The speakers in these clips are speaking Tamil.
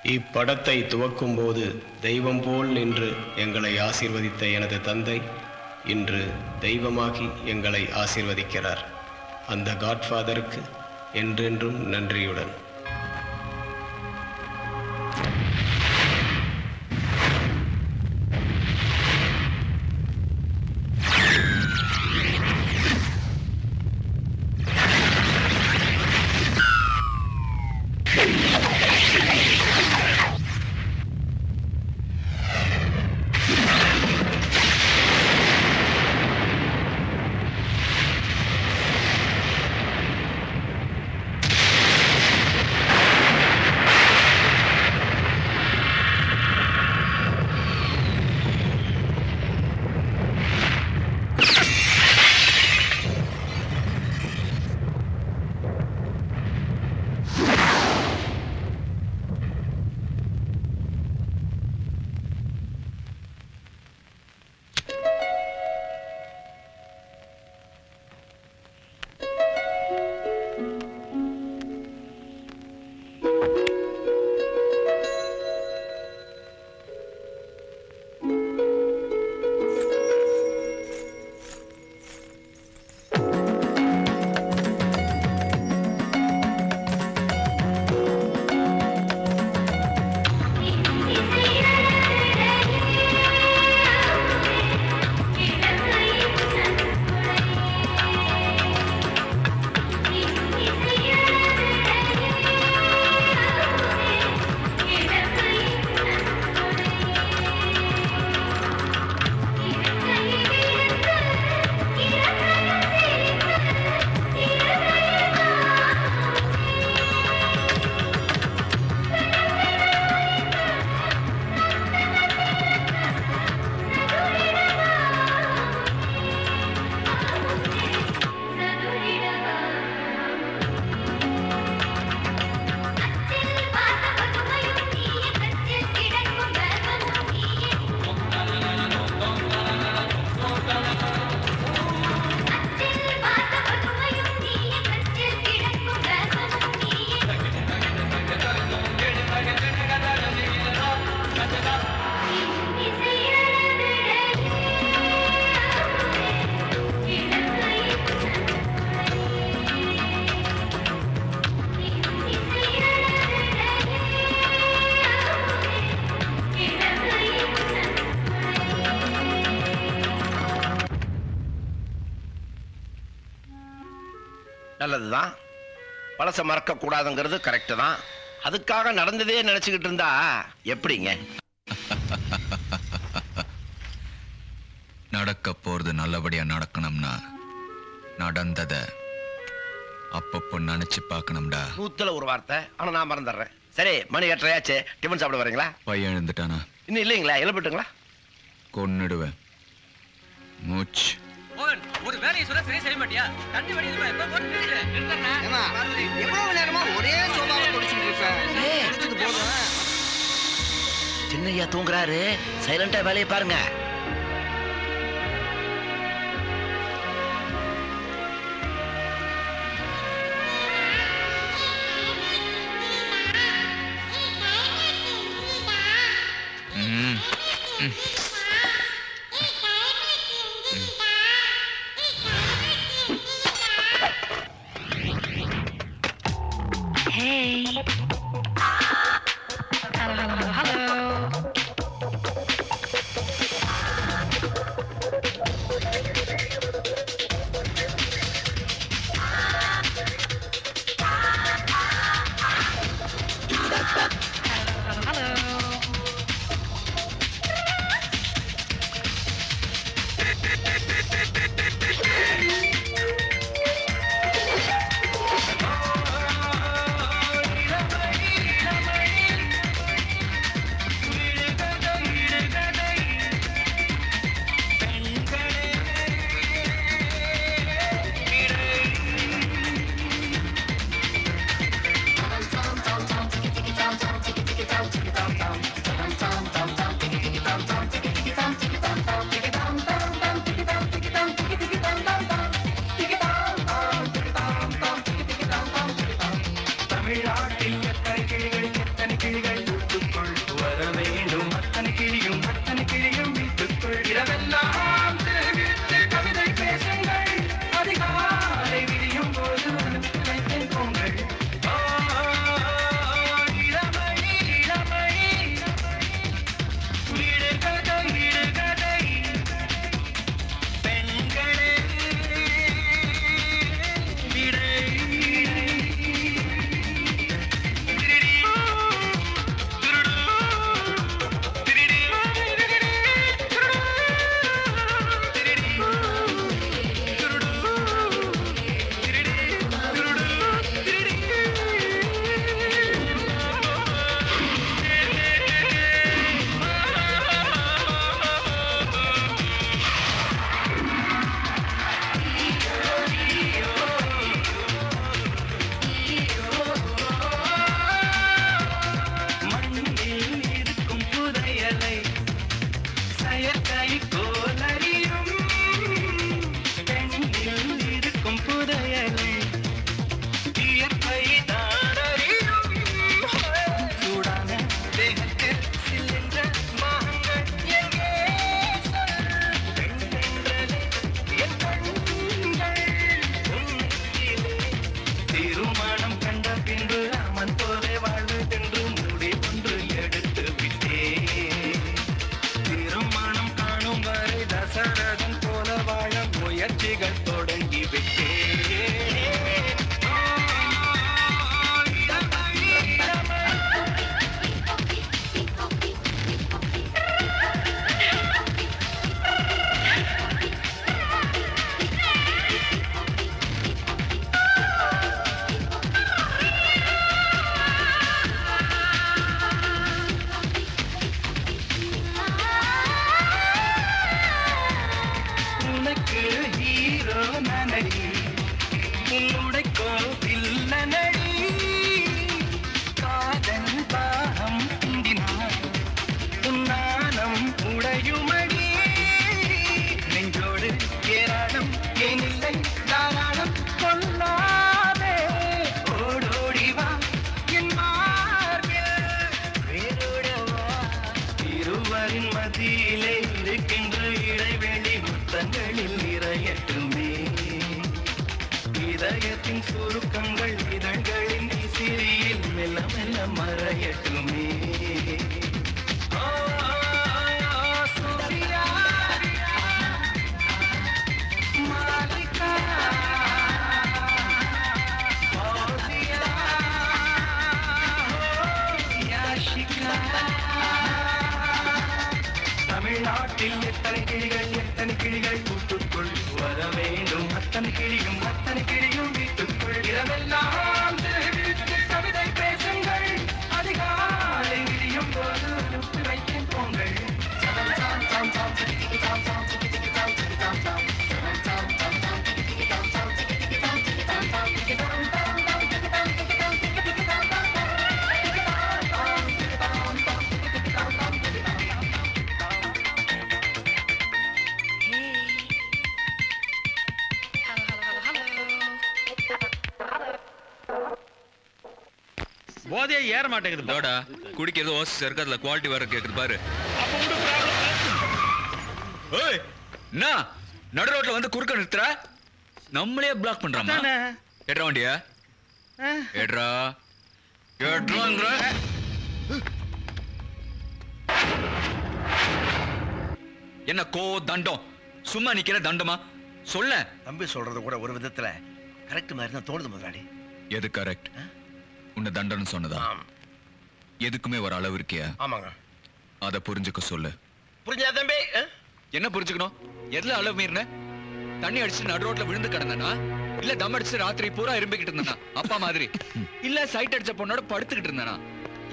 இப்படத்தை துவக்கும் போது தெய்வம் போல் நின்று எங்களை ஆசீர்வதித்த எனது தந்தை இன்று தெய்வமாகி எங்களை ஆசீர்வதிக்கிறார். அந்த காட்ஃபாதருக்கு என்றென்றும் நன்றியுடன். நல்லதுதான். பழச மறக்க கூடாதுங்கிறது கரெக்ட் தான். அதுக்காக நடந்ததே நினைச்சுக்கிட்டு இருந்தா எப்படிங்க? நடக்க போறது நல்லபடியா நடக்கணும்னா நடந்தத அப்பப்போ நினைச்சு பார்க்கணும்டா. நூத்துல ஒரு வார்த்தை. ஆனா நான் மறந்துடுறேன். சரி, மணி 8:30 டிஃபன் சாப்பிட வரீங்களா? பையன் எழுந்துட்டானா? இன்னும் இல்லைங்களா? எழுப்பிட்டுங்களா? கொன்னுடுவேன். மூச்சு ஒரு வேலையை சொல்ல சரியா செய்ய மாட்டியா? தண்ணி வடி எவ்வளவு நேரமா ஒரே சோபாவை குடிச்சிட்டு இருப்பேன். சின்னையா தூங்குறாரு. சைலண்டா வேலையை பாருங்க. தமிழ்நாட்டில் எத்தனை கிளிகள் நாட்களின் சுருக்கங்கள் இதழ்களின் சிறியில் மெல்ல மெல்ல மறையட்டுமே. சூர்யா மாலிகா ஃபௌசியா யாஷிகா. தமிழ்நாட்டில் எத்தனை கிளிகள் கூட்டுக்குள் வர வேண்டும். அத்தனை கிளியும் வீட்டுக்குள். இரவெல்லாம் கவிதை பேசுங்கள். அதிகாலை விடியும் போது அனுப்பி வைக்கும் பொங்கல். போதையே ஏற மாட்டேங்குது. தோடா குடிக்கிறது ஓசஸ் இருக்கு, அதுல குவாலிட்டி வர கேக்குது பாரு. ஏய் என்ன நடு ரோட்ல வந்து குறுக்க நிறுத்துற? நம்மளே பிளாக் பண்றாமா? ஏட்ரா வண்டியா ஏட்ரா ஏட்ராங்கற. என்ன கோ தண்டம் சும்மா நிக்கிற தண்டமா சொல்ல? தம்பி சொல்றது கூட ஒரு விதத்துல கரெக்ட் மாதிரி தான் தோணுது முதலாளி. எது கரெக்ட்? உன்னை தண்டனை சொன்னதா? எதுக்குமே ஒரு அளவு இருக்கியா? ஆமாங்க. அத புரிஞ்சுக்க சொல்லு. புரிஞ்சா தம்பி? என்ன புரிஞ்சுக்கணும்? எதுல அளவு மீறின? தண்ணி அடிச்சு நடு ரோட்ல விழுந்து கிடந்தனா, இல்ல தம் அடிச்சு ராத்திரி பூரா இரும்பிக்கிட்டு இருந்தனா அப்பா மாதிரி, இல்ல சைட் அடிச்ச பொண்ணோட படுத்துக்கிட்டு இருந்தனா?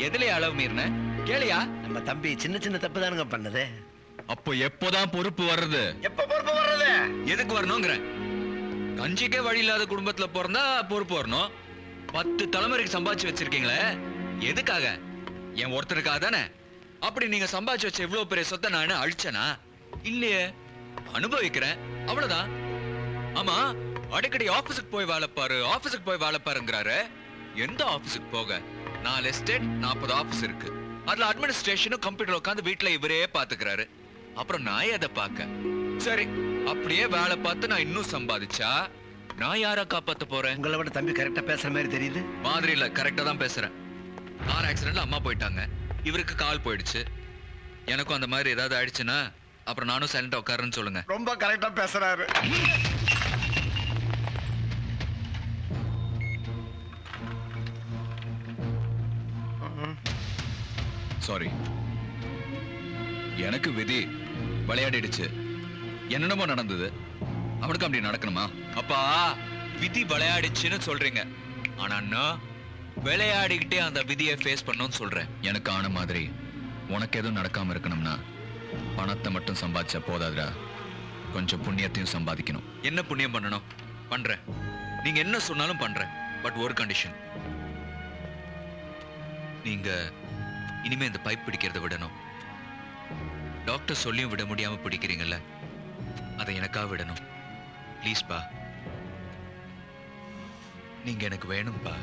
எதுல அளவு மீறின கேளையா? நம்ம தம்பி சின்ன சின்ன தப்பு தானுங்க பண்ணது. அப்போ எப்போதான் பொறுப்பு வர்றது? எப்ப பொறுப்பு வர்றது? எதுக்கு வரணுங்கிற? கஞ்சிக்கே வழி இல்லாத குடும்பத்துல பிறந்தா பொறுப்பு வரணும். 10 தலைமுறைக்கு சம்பாதிச்சு வச்சிருக்கீங்களே, எதுக்காக? என் ஒருத்தருக்காக தானே. அப்படி நீங்க சம்பாதிச்சு வச்ச இவ்வளவு பெரிய சொத்தை நான் அழிச்சனா? இல்லையே, அனுபவிக்கிறேன், அவ்வளவுதான். ஆமா, அடிக்கடி ஆபீஸுக்கு போய் வேலை பாருங்கிறாரு. எந்த ஆபீஸுக்கு போக? 4 எஸ்டேட் 40 ஆபீஸ் இருக்கு. அதுல அட்மினிஸ்ட்ரேஷனும் கம்ப்யூட்டர் உட்காந்து வீட்டுல இவரே பாத்துக்கிறாரு. அப்புறம் நான் எதை பார்க்க? சரி, அப்படியே வேலை பார்த்து நான் இன்னும் சம்பாதிச்சா நான் யார காப்பாத்த போறேன்? உங்களை விட தம்பி கரெக்டா பேசுற மாதிரி தெரியுது. மாதிரி இல்ல, கரெக்டா தான் பேசுறேன். கார் ஆக்சிடென்ட்ல அம்மா போயிட்டாங்க, இவருக்கு கால் போயிடுச்சு. எனக்கும் அந்த மாதிரி ஏதாவது ஆயிடுச்சுன்னா அப்புறம் நானும் சைலண்டா உட்காருன்னு சொல்லுங்க. ரொம்ப கரெக்டா பேசுறாரு. சாரி, எனக்கு விதி விளையாடிடுச்சு. என்னென்னமோ நடந்தது, அவனுக்கு அப்படி நடக்கணுமா? அப்பா, விதி விளையாடிச்சுன்னு சொல்றீங்க, ஆனா நான் விளையாடிக்கிட்டே அந்த விதியை ஃபேஸ் பண்ணணும்னு சொல்றேன். எனக்கு ஆன மாதிரி உனக்கு எதுவும் நடக்காம இருக்கணும்னா பணத்தை மட்டும் சம்பாதிச்சா போதாதுடா, கொஞ்சம் புண்ணியத்தையும் சம்பாதிக்கணும். என்ன புண்ணியம் பண்ணணும்? பண்றேன், நீங்க என்ன சொன்னாலும் பண்றேன். பட் ஒரு கண்டிஷன், நீங்க இனிமே இந்த பைப் பிடிக்கிறத விடணும். டாக்டர் சொல்லியும் விட முடியாம பிடிக்கிறீங்கல்ல, அதை எனக்காக விடணும். ப்ளீஸ் பா, நீங்க எனக்கு வேணும்பா.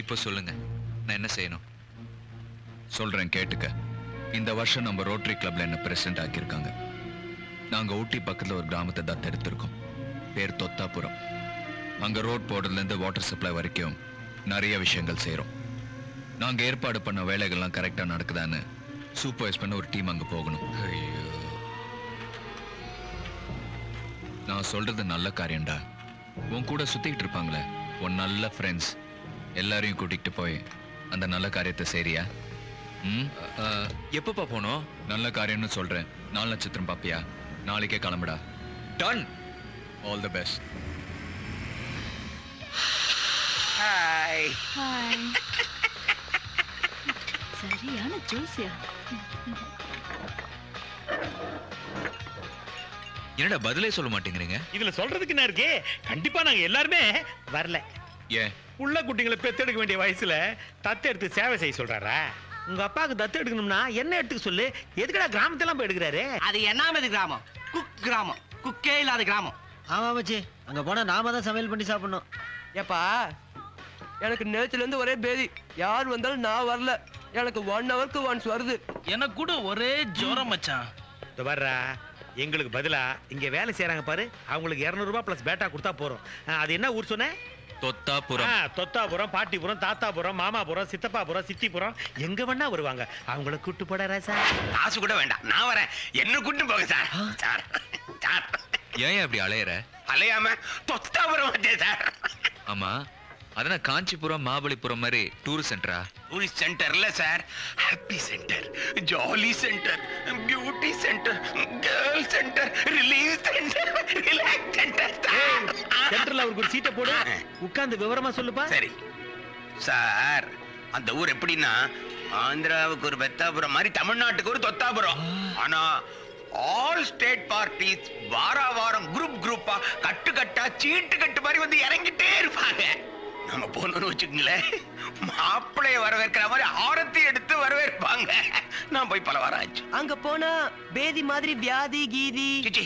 இப்போ சொல்லுங்க, நான் என்ன செய்யணும்? சொல்றேன், கேட்டுக்க. இந்த வருஷம் நம்ம ரோட்டரி கிளப்ல என்ன பிரசிடென்ட் ஆக்கியிருக்காங்க. நாங்க ஊட்டி பக்கத்துல ஒரு கிராமத்தை தத்தெடுத்திருக்கோம், பேர் தொத்தாபுரம். அங்க ரோட் போடுறதுல இருந்து வாட்டர் சப்ளை வரைக்கும் நிறைய விஷயங்கள் செய்யறோம். நாங்க ஏற்பாடு பண்ண வேலைகள்லாம் கரெக்டா நடக்குதான்னு சூப்பர்வைஸ் பண்ண ஒரு டீம் அங்க போகணும். ஐயோ, நான் சொல்றது நல்ல காரியம்டா. உன் கூட சுத்திக்கிட்டு இருப்பாங்களே உன் நல்ல ஃப்ரெண்ட்ஸ் எல்லாரையும் கூட்டிகிட்டு போய் அந்த நல்ல காரியத்தை செய்றியா? எப்பப்பா போனோம்? நல்ல காரியம்னு சொல்றேன். 4 நட்சத்திரம் பாப்பியா? நாளைக்கே கிளம்புடா. Done. All the best. Hi. Hi. சரியான ஜோசியா. என்னடா பதிலே சொல்ல மாட்டேங்கிறீங்க? இதுல சொல்றதுக்கு என்ன இருக்கு? கண்டிப்பா நாங்க எல்லாருமே வரல. ஏன்? உள்ள குட்டிங்களை பெத்தெடுக்க வேண்டிய வயசுல தத்து எடுத்து சேவை செய்ய சொல்றாரா? உங்க அப்பாவுக்கு தத்து எடுக்கணும்னா என்ன எடுத்துக்க சொல்லு. எதுக்குடா கிராமத்தெல்லாம் போய் எடுக்கிறாரு? அது என்னாமது கிராமம், குக் கிராமம், குக்கே இல்லாத கிராமம். ஆமா மச்சி, அங்க போனா நாம தான் சமையல் பண்ணி சாப்பிடணும். ஏப்பா எனக்கு நேத்துல இருந்து ஒரே பேதி. யார் வந்தாலும் நான் வரல. எனக்கு 1 ஹவருக்கு ஒன்ஸ் வருது. எனக்கு கூட ஒரே ஜோரம் மச்சான். இந்த வர்றா எங்களுக்கு பதிலா இங்க வேலை செய்யறாங்க பாரு, அவங்களுக்கு 200 ரூபாய் பிளஸ் பேட்டா கொடுத்தா போறோம். அது என்ன ஊர் சொன்ன? தொத்தாபுரம். தொத்தாபுரம், பாட்டிபுரம், தாத்தாபுரம், மாமாபுரம், சித்தப்பாபுரம், சித்திபுரம், எங்க வேணா வருவாங்க. அவங்கள கூட்டு போட ராசா. காசு கூட வேண்டாம், நான் வரேன். என்ன கூட்டு போங்க சார். சார் சார் ஏன் அப்படி அலையற? அலையாம தொத்தாபுரம் வந்தே சார். ஆமா, அதனா காஞ்சிபுரம் மாபலிபுரம் மாதிரி டூரிஸ்ட் சென்டரா? டூரிஸ்ட் சென்டர் இல்ல sir, happy centre, jolly centre, beauty centre, girl centre, relief centre, relax centre. சென்டர்ல அவருக்கு ஒரு சீட்டை போடு, உட்கார்ந்து விவரமா சொல்லுப்பா. சரி சார், அந்த ஊர் எப்படின்னா ஆந்திராவுக்கு ஒரு பெத்தாபுரம் மாதிரி தமிழ்நாட்டுக்கு ஒரு தொத்தாபுரம். ஆனா ஆல் ஸ்டேட் பார்ட்டிஸ் வாரம் குரூப்பா கட்டு கட்டா சீட்டு கட்டு மாதிரி வந்து இறங்கிட்டே இருப்பாங்க. நம்ம போனோம்னு வச்சுக்கோங்களேன், மாப்பிள்ளைய வரவேற்கிற மாதிரி ஆரத்தி எடுத்து வரவேற்பாங்க. நான் போய் பல வாரம் ஆச்சு. அங்க போனா பேதி மாதிரி வியாதி கீதி சிச்சி,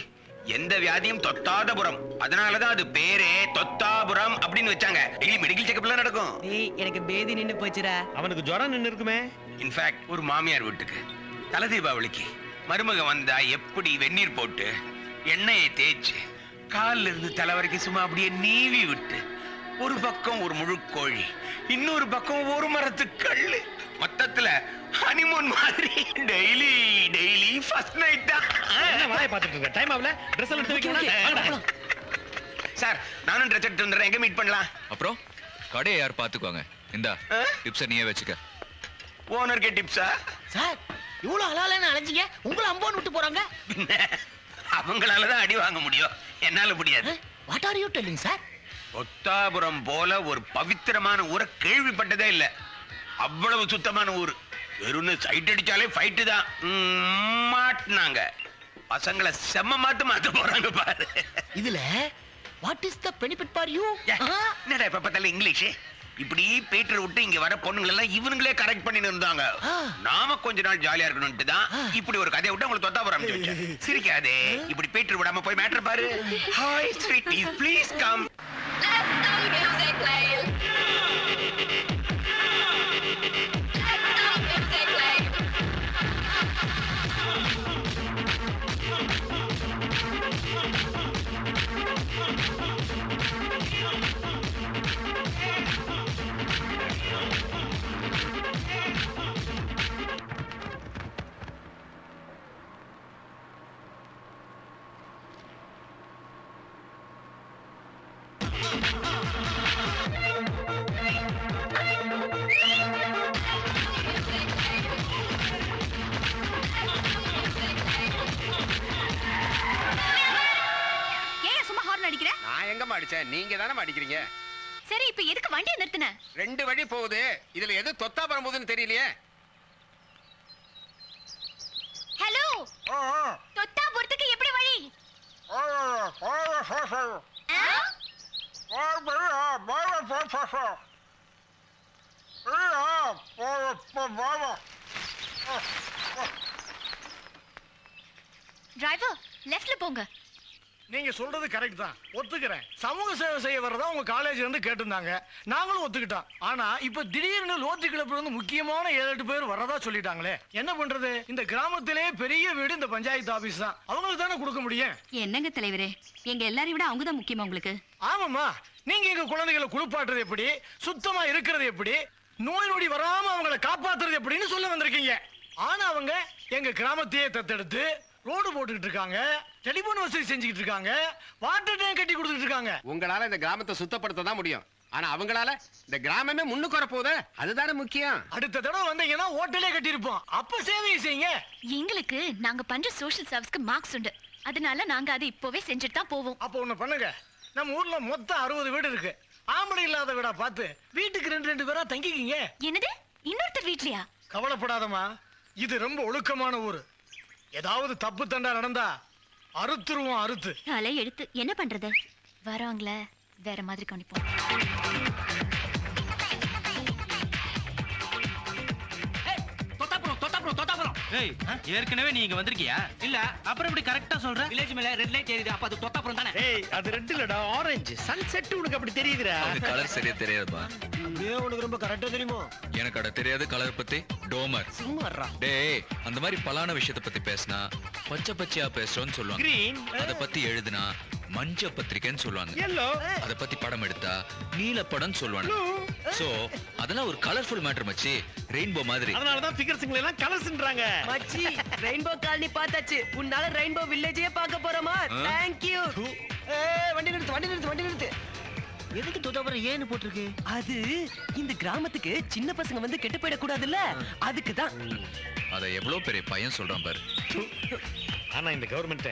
எந்த வியாதியும் தொத்தாதபுரம். அதனாலதான் அது பேரே தொத்தாபுரம் அப்படின்னு வச்சாங்க. டெய்லி மெடிக்கல் செக்அப் எல்லாம் நடக்கும். எனக்கு பேதி நின்னு போச்சுடா. அவனுக்கு ஜுரம் நின்னு இருக்குமே. இன்ஃபேக்ட் ஒரு மாமியார் வீட்டுக்கு தலை தீபாவளிக்கு மருமக வந்தா எப்படி வெந்நீர் போட்டு எண்ணெயை தேய்ச்சு காலில் இருந்து தலை வரைக்கும் சும்மா அப்படியே நீவி விட்டு, ஒரு பக்கம் ஒரு முழு கோழி, இன்னொரு பக்கம் ஒரு மரத்து கல்லு, மொத்தத்துல ஹனிமூன் மாதிரி டெய்லி ஃபர்ஸ்ட் நைட் தான். வாயை பார்த்துட்டு இருக்க டைம் ஆகல. ட்ரெஸ் எல்லாம் எடுத்து வைக்கணும் சார். நானும் ட்ரெஸ் எடுத்து வந்துடுறேன். எங்க மீட் பண்ணலாம்? அப்புறம் கடையை யார் பாத்துக்குவாங்க? இந்தா டிப்ஸை நீயே வச்சுக்க. ஓனர்கே டிப்ஸா? சார், இவ்வளவு ஹலாலன்னு அலைஞ்சீங்க, உங்களை அம்போன்னு விட்டு போறாங்க. அவங்களாலதான் அடி வாங்க முடியும், என்னால முடியாது. What are you telling sir? ஒத்தாபுரம் போல ஒரு பவித்திரமான ஊரை கேள்விப்பட்டதே இல்ல. அவ்வளவு சுத்தமான ஊர். வெறும் சைட் அடிச்சாலே ஃபைட்டு தான். மாட்டினாங்க பசங்களை செம்ம மாத்த போறாங்க பாரு. இதுல what is the benefit for you? என்னடா இப்ப பார்த்தாலும் இங்கிலீஷ்? இப்படி பீட்டர் விட்டு இங்க வர பொண்ணுங்க எல்லாம் இவனுங்களே கரெக்ட் பண்ணிட்டு இருந்தாங்க. நாம கொஞ்ச நாள் ஜாலியா இருக்கணும்ட்டு தான் இப்படி ஒரு கதையை விட்டு உங்களுக்கு தொத்தாபுரம் அனுப்பிச்சு வச்சேன். சிரிக்காதே, இப்படி பீட்டர் விடாம போய் மேட்டர் பாரு. Hi sweetie, please come. நான் எங்கம்மா அடிச்சேன்? நீங்க தானே அடிக்கிறீங்க. சரி, இப்ப எதுக்கு வண்டியை நிறுத்தின? 2 வழி போகுது, இதுல எது தொத்தாபுரம் போகுதுன்னு தெரியலையே. ஹலோ, தொத்தாபுரத்துக்கு எப்படி வழி? டிரைவர், லெஃப்ட்ல போங்க. நீங்க சொல்றது கரெக்ட் தான், ஒத்துக்கிறேன். சமூக சேவை செய்ய வரதா உங்க காலேஜ்ல இருந்து கேட்டிருந்தாங்க, நாங்களும் ஒத்துக்கிட்டோம். ஆனா இப்ப திடீர்னு லோத்தி கிளப்ல இருந்து முக்கியமான 7-8 பேர் வரதா சொல்லிட்டாங்களே, என்ன பண்றது? இந்த கிராமத்திலே பெரிய வீடு இந்த பஞ்சாயத்து ஆபீஸ் தான், அவங்களுக்கு தானே கொடுக்க முடியும். என்னங்க தலைவரே, எங்க எல்லாரையும் விட அவங்க தான் முக்கியமா உங்களுக்கு? ஆமாமா, நீங்க எங்க குழந்தைகளை குளிப்பாட்டுறது எப்படி, சுத்தமா இருக்கிறது எப்படி, நோய் நொடி வராம அவங்களை காப்பாத்துறது எப்படின்னு சொல்ல வந்திருக்கீங்க. ஆனா அவங்க எங்க கிராமத்தையே தத்தெடுத்து ரோடு போட்டுக்கிட்டு இருக்காங்க, டெலிபோன் வசதி செஞ்சுக்கிட்டு இருக்காங்க, வாட்டர் டேங்க் கட்டி கொடுத்துட்டு இருக்காங்க. உங்களால இந்த கிராமத்தை சுத்தப்படுத்த தான் முடியும், ஆனா அவங்களால இந்த கிராமமே முன்னுக்கு வர போகுது, அதுதானே முக்கியம். அடுத்த தடவை வந்தீங்கன்னா ஹோட்டலே கட்டி இருப்போம், அப்ப சேவையை செய்யுங்க. எங்களுக்கு நாங்க பண்ற சோஷியல் சர்வீஸ்க்கு மார்க்ஸ் உண்டு, அதனால நாங்க அதை இப்போவே செஞ்சுட்டு தான் போவோம். அப்ப ஒண்ணு பண்ணுங்க, நம்ம ஊர்ல மொத்தம் 60 வீடு இருக்கு, ஆம்பளை இல்லாத வீடா பார்த்து வீட்டுக்கு 2 பேரா தங்கிக்கிங்க. என்னது, இன்னொருத்தர் வீட்லயா? கவலைப்படாதமா, இது ரொம்ப ஒழுக்கமான ஊரு. ஏதாவது தப்பு தண்டா நடந்தா அறுத்துருவோம், அறுத்து. தலை எடுத்து என்ன பண்றது? வரவங்கள வேற மாதிரி கவனிப்போம். தொத்தாபுரம் தொத்தாபுரம் தொத்தாபுரம். ஏய் ஏற்கனவே நீ இங்க வந்திருக்கியா? இல்ல அப்புறம் இப்படி கரெக்ட்டா சொல்ற? வில்லேஜ் மேல ரெட் லைட் எரியுது. அப்ப அது தொத்தாப்புறம் தானே? ஏய் அது ரெட் இல்லடா, ஆரஞ்சு. சன்செட் உனக்கு அப்படி தெரியுதுடா. அது கலர் சரியா தெரியாதுப்பா. அப்படியே உனக்கு ரொம்ப கரெக்ட்டா தெரியுமோ? எனக்கு அட தெரியாது கலர் பத்தி. டோமர் சும்மாறா. டேய் அந்த மாதிரி பலான விஷயத்தை பத்தி பேசினா பச்சை பச்சையா பேசுறோம்னு சொல்லுவாங்க. கிரீன். அத பத்தி எழுதுனா மஞ்ச பத்திரிக்கைன்னு சொல்லுவாங்க. yellow. அத பத்தி படம் எடுத்தா நீல படம்னு சொல்லுவாங்க. சோ அதெல்லாம் ஒரு கலர்ஃபுல் மேட்டர் மச்சி. ரெயின்போ மாதிரி. அதனால தான் ஃபிகர்ஸ்ங்களை எல்லாம் கலர்ஸ்ன்றாங்க. மச்சி ரெயின்போ காலனி பார்த்தாச்சு. உன்னால ரெயின்போ வில்லேஜே பார்க்க போறோமா? Thank you. வண்டி நிறுத்து. எதுக்கு தொத்தாப்புறம் ஏன்னு போட்டுருக்கு? அது இந்த கிராமத்துக்கு சின்ன பசங்க வந்து கெட்டு போயிட கூடாதுல்ல, அதுக்கு தான். அத எவ்வளவு பெரிய பையன் சொல்றான் பாரு. ஆனா இந்த கவர்மெண்ட்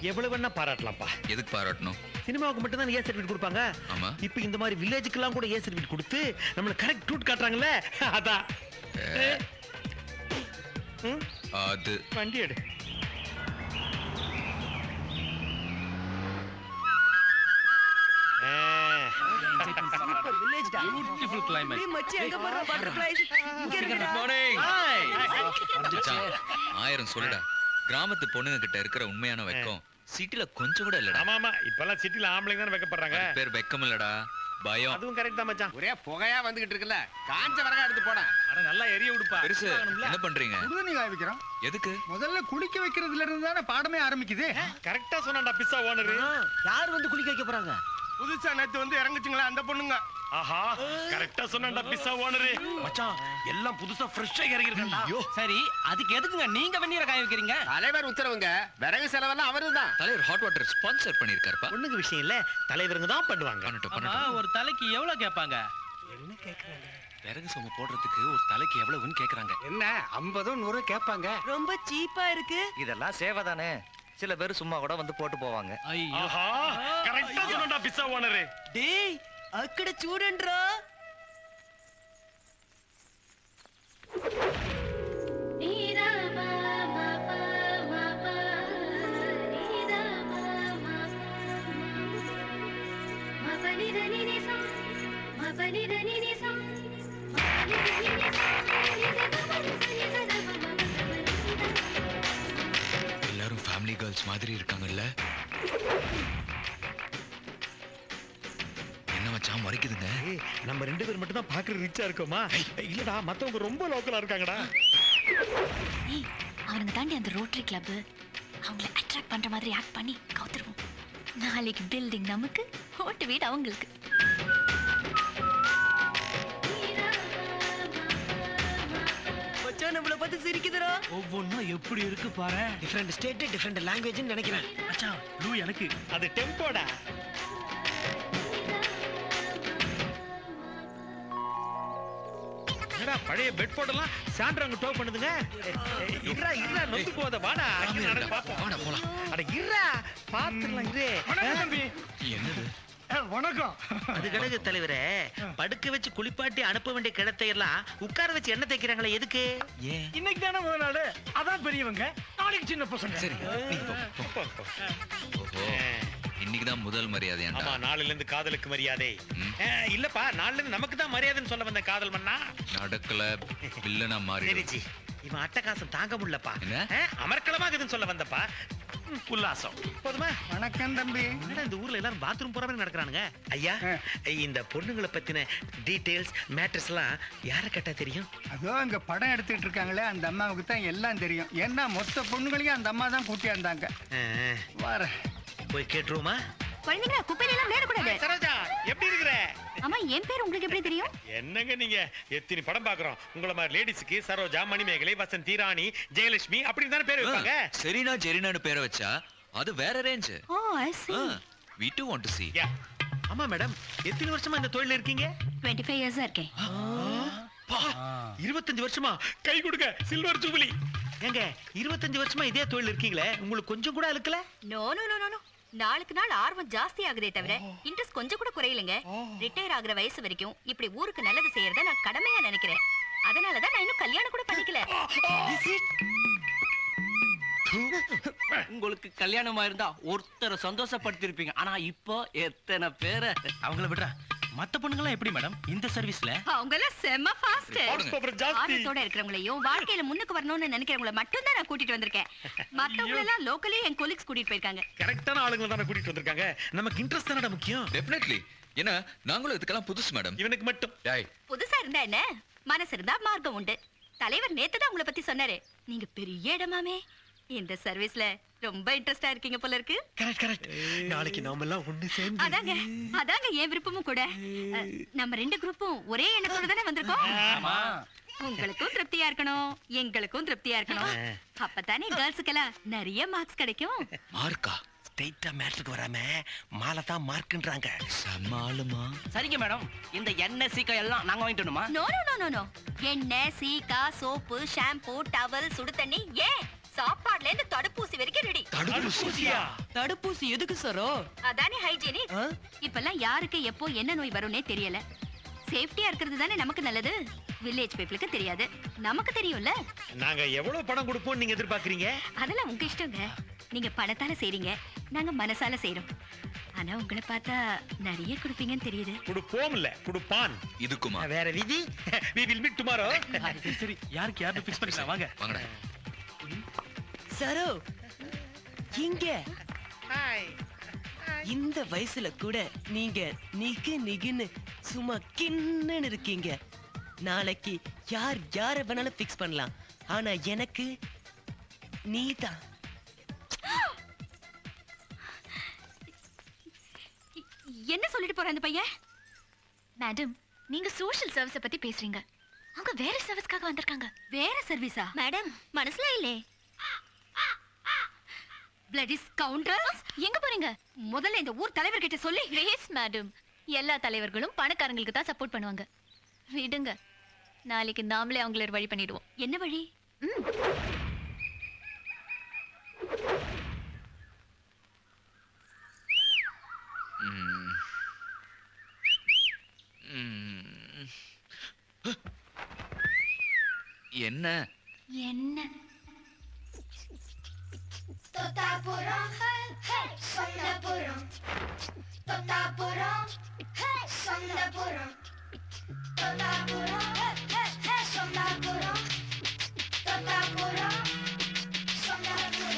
எவ்வளவு வேணா பாராட்டலாம்ப்பா. எதுக்கு பாராட்டணும்? சினிமாவுக்கு மட்டும் தான் ஏ சர்டிபிகேட் கொடுப்பாங்க. ஆமா. இப்போ இந்த மாதிரி வில்லேஜுக்கெல்லாம் கூட ஏ சர்டிபிகேட் கொடுத்து நம்மள கரெக்ட் ரூட் காட்டுறாங்கல்ல, அதான். அது வண்டி எடு. சூப்பர் வில்லேஜ் டா. Beautiful climate. ஏய் மச்சி எங்க போற பட்டர்ஃப்ளைஸ்? இங்க இருக்குடா. Good morning. ஹாய். 1000 சொல்லுடா. கிராமத்து பொண்ணுங்க கிட்ட இருக்கிற உண்மையான வெக்கம் சிட்டில கொஞ்சம் கூட இல்லடா. ஆமா ஆமா, இப்பெல்லாம் சிட்டில ஆம்பளைங்க தான வெக்கப்படுறாங்க. பேர் வெக்கம் இல்லடா, பயம். அதுவும் கரெக்ட் தான் மச்சான். ஒரே புகையா வந்துகிட்டு இருக்குல்ல, காஞ்ச வரகா எடுத்து போட. அட நல்லா எரிய விடுப்பா. பெருசு என்ன பண்றீங்க? சுடுதண்ணி காய வைக்கிறோம். எதுக்கு? முதல்ல குளிக்க வைக்கிறதுல இருந்து தானே பாடமே ஆரம்பிக்குது. கரெக்டா சொன்னான்டா பிஸ்ஸா ஓனர். யார் வந்து குளிக்க வைக்க போறாங்க? புதுசா நேத்து வந்து இறங்குச்சுங்களா அந்த பொண்ணுங்க. ஆஹா கரெக்டா சொன்னான்டா பிஸ்ஸா ஓனர். மச்சான் எல்லாம் புதுசா ஃப்ரெஷ்ஷா இறங்கி இருக்கா? சரி அதுக்கு எதுக்குங்க நீங்க வெந்நீரை காய வைக்கிறீங்க? தலைவர் உத்தரவுங்க, விறகு செலவெல்லாம் அவருதான். தலைவர் ஹாட் வாட்டர் ஸ்பான்சர் பண்ணிருக்காருப்பா. ஒண்ணுங்க விஷயம் இல்ல, தலைவருங்க தான் பண்ணுவாங்க. பண்ணட்டும். ஒரு தலைக்கு எவ்வளவு கேட்பாங்க? என்ன கேக்குறாங்க? விறகு சோம போடுறதுக்கு ஒரு தலைக்கு எவ்வளவுன்னு கேக்குறாங்க. என்ன 50 100 கேட்பாங்க. ரொம்ப சீப்பா இருக்கு. இதெல்லாம் சேவை தானே. சில பேர் சும்மா கூட வந்து போட்டு போவாங்க. ஆஹா கரெக்டா சொன்னான்டா பிஸ்ஸா ஓனர். டேய் అక్కడ చూడండిరా. எல்லாரும் ஃபேமிலி கேர்ள்ஸ் மாதிரி இருக்காங்கல்ல. என்ன மச்சான் மறைக்குதுங்க? நம்ம ரெண்டு பேர் மட்டும் தான் பாக்குற ரிச்சா இருக்கோமா? இல்லடா மத்தவங்க ரொம்ப லோக்கலா இருக்காங்கடா. ஏய் அவனுங்க தாண்டி அந்த ரோட்டரி கிளப் அவங்கள அட்ராக்ட் பண்ற மாதிரி ஆக்ட் பண்ணி கவுத்துருவோம். நாளைக்கு பில்டிங் நமக்கு, ஓட்டு வீடு அவங்களுக்கு. மச்சான் நம்மள பார்த்து சிரிக்குதுடா. ஒவ்வொன்னும் எப்படி இருக்கு பாரு. டிஃபரண்ட் ஸ்டேட் டிஃபரண்ட் லாங்குவேஜ்னு நினைக்கிறேன். மச்சான் லூ எனக்கு அது டெம்போடா. என்னடா பழைய பெட் போடலாம் சாண்ட்ராங்க டோ பண்ணுதுங்க. இருடா நொந்து போத வாடா. நடந்து பாப்போம். வாடா போலாம். அட இருடா பாத்துறலாம் இரு. தம்பி என்னது? வணக்கம். அது கிடக்கு தலைவரே, படுக்க வச்சு குளிப்பாட்டி அனுப்ப வேண்டிய கிடத்தை எல்லாம் உட்கார வச்சு எண்ணெய் தேய்க்கிறாங்களே எதுக்கு? ஏன்? இன்னைக்கு தானே முதல் நாள், அதான் பெரியவங்க, நாளைக்கு சின்ன பசங்க. சரி நீங்க போ. ஓஹோ இன்னைக்குதான் முதல் மரியாதையாண்டா. ஆமா நாளைல இருந்து காதலுக்கு மரியாதை. இல்லப்பா நாளைல இருந்து நமக்கு தான் மரியாதைன்னு சொல்ல வந்த காதல் மன்னா. நடக்கல வில்லனா மாறி. சரிச்சி இவன் அட்டகாசம் தாங்க முடியலப்பா. என்ன? அமர்க்கலமாக இதுன்னு சொல்ல வந்தப்பா. உல்லாசம் போதுமா? வணக்கம் தம்பி. என்னடா இந்த ஊர்ல எல்லாரும் பாத்ரூம் போற மாதிரி நடக்கறானுங்க. ஐயா இந்த பொண்ணுங்களை பத்தின டீடைல்ஸ் மேட்டர்ஸ் எல்லாம் யார கேட்டா தெரியும்? அதோ இங்க படம் எடுத்துட்டு இருக்காங்களே அந்த அம்மாவுக்கு தான் எல்லாம் தெரியும். ஏன்னா மொத்த பொண்ணுங்களையும் அந்த அம்மா தான் கூட்டி வந்தாங்க. வார போய் கேட்டுருவோமா? குழந்தைங்களா குப்பையில எல்லாம் விளையாட கூடாது. சரோஜா எப்படி இருக்கற? ஆமா என் பேர் உங்களுக்கு எப்படி தெரியும்? என்னங்க நீங்க எத்தனை படம் பாக்குறோம். உங்கள மாதிரி லேடிஸ்க்கு சரோஜா, மணிமேகலை, வசந்தி, ராணி, ஜெயலட்சுமி அப்படி தான பேர் வைப்பாங்க. சரினா ஜெரினான்னு பேரை வச்சா அது வேற range. Oh I see. We too want to see. ஆமா மேடம், எத்தனை வருஷமா இந்த தொழில இருக்கீங்க? 25 இயர்ஸா இருக்கேன். 25 வருஷமா? கை கொடுங்க சில்வர் ஜூபிலி. ஏங்க 25 வருஷமா இதே தொழில் இருக்கீங்களே, உங்களுக்கு கொஞ்சம் கூட அழுக்கல? No no no no. நாளுக்கு நாள் ஆர்வம் ஜாஸ்தி ஆகுதே தவிர இன்ட்ரெஸ்ட் கொஞ்சம் கூட குறையலங்க. ரிட்டையர் ஆகுற வயசு வரைக்கும் இப்படி ஊருக்கு நல்லது செய்யறத நான் கடமையா நினைக்கிறேன். அதனாலதான் நான் இன்னும் கல்யாணம் கூட பண்ணிக்கல. உங்களுக்கு கல்யாணமா இருந்தா ஒருத்தரை சந்தோஷப்படுத்திருப்பீங்க. ஆனா இப்போ எத்தனை பேரை. அவங்கள விடுறா. மத்த பொண்ணுங்களா எப்படி மேடம் இந்த சர்வீஸ்ல? அவங்க எல்லாம் செம்ம ஃபாஸ்ட். Horse power ஜாஸ்தி. ஆர்வத்தோட இருக்கிறவங்களையும் வாழ்க்கையில முன்னுக்கு வரணும்னு நினைக்கிறவங்கள மட்டும் தான் நான் கூட்டிட்டு வந்திருக்கேன். மத்தவங்க எல்லாம் லோக்கலி என் கொலீக்ஸ் கூட்டிட்டு போயிருக்காங்க. கரெக்டான ஆளுங்களை தான கூட்டிட்டு வந்திருக்காங்க. நமக்கு இன்ட்ரஸ்ட் தானடா முக்கியம். டெஃபினெட்லி. ஏன்னா நாங்களும் இதுக்கெல்லாம் புதுசு மேடம். இவனுக்கு மட்டும். டேய். புதுசா இருந்தா என்ன? மனசு இருந்தா மார்க்கம் உண்டு. தலைவர் நேத்து தான் உங்களை பத்தி சொன்னாரு. நீங்க பெரிய இடமாமே. இந்த சர்வீஸ்ல ரொம்ப இன்ட்ரெஸ்டா இருக்கீங்க போல இருக்கு. கரெக்ட். நாளைக்கு நாம எல்லாம் ஒண்ணு சேர்ந்து. அதாங்க என் விருப்பமும் கூட. நம்ம ரெண்டு குரூப்பும் ஒரே எண்ணத்தோட தானே வந்திருக்கோம். ஆமா. உங்களுக்கும் திருப்தியா இருக்கணும், எங்களுக்கும் திருப்தியா இருக்கணும். அப்பதானே கேர்ள்ஸுக்கெல்லாம் நிறைய மார்க்ஸ் கிடைக்கும். மார்க்கா? ஸ்ட்ரைட்டா மேட்ருக்கு வராம மாலை தான் மார்க்ன்றாங்க. சமாளுமா. சரிங்க மேடம். இந்த எண்ணெய் சீக்கா எல்லாம் நாங்க வாங்கிட்டு வரணுமா? நோ. எண்ணெய், சீக்கா, சோப்பு, ஷாம்பு, டவல், சுடு தண்ணி, ஏன் சாப்பாடுல இருந்து தடுப்பூசி வரைக்கும் ரெடி. தடுப்பூசியா? தடுப்பூசி எதுக்கு சாரோ? அதானே ஹைஜீனிக். இப்பெல்லாம் யாருக்கு எப்போ என்ன நோய் வரும்னே தெரியல. சேஃப்டியா இருக்கிறது தானே நமக்கு நல்லது. வில்லேஜ் பீப்புளுக்கு தெரியாது, நமக்கு தெரியும்ல. நாங்க எவ்வளவு பணம் கொடுப்போம் நீங்க எதிர்பார்க்கறீங்க? அதெல்லாம் உங்க இஷ்டங்க. நீங்க பணத்தால செய்றீங்க, நாங்க மனசால செய்றோம். ஆனா உங்களை பார்த்தா நிறைய கொடுப்பீங்கன்னு தெரியுது. கொடுப்போம் இல்ல, கொடுப்பான். இதுக்குமா? வேற விதி. We will meet tomorrow. சரி, யாருக்கு யாரு ஃபிக்ஸ் பண்ணிக்கலாம் வாங்க. வாங்கடா. சரோ இங்க இந்த வயசுல கூட நீங்க நிகுன்னு சும்மா கின்னு இருக்கீங்க. நாளைக்கு யார வேணாலும் ஃபிக்ஸ் பண்ணலாம், ஆனா எனக்கு நீதான். என்ன சொல்லிட்டு போற அந்த பையன்? மேடம், நீங்க சோஷியல் சர்வீஸ் பத்தி பேசுறீங்க. அவங்க வேற சர்வீஸ்க்காக வந்திருக்காங்க. வேற சர்வீஸா? மேடம், மனசுல இல்லே. பிளடி ஸ்கவுண்டர்ஸ், எங்க போறீங்க? முதல்ல இந்த ஊர் தலைவர் கிட்ட சொல்லி. ப்ளீஸ் மேடம், எல்லா தலைவர்களும் பணக்காரங்களுக்கு தான் சப்போர்ட் பண்ணுவாங்க. விடுங்க, நாளைக்கு நாமளே அவங்கள வழி பண்ணிடுவோம். என்ன வழி? என்ன என்ன? தொட்டாபுரம் சொந்தபுரம், தொட்டாபுரம் சொந்தபுரம், தொட்டாபுரம் சொந்தபுரம், தொட்டாபுரம் சொந்தபுரம்.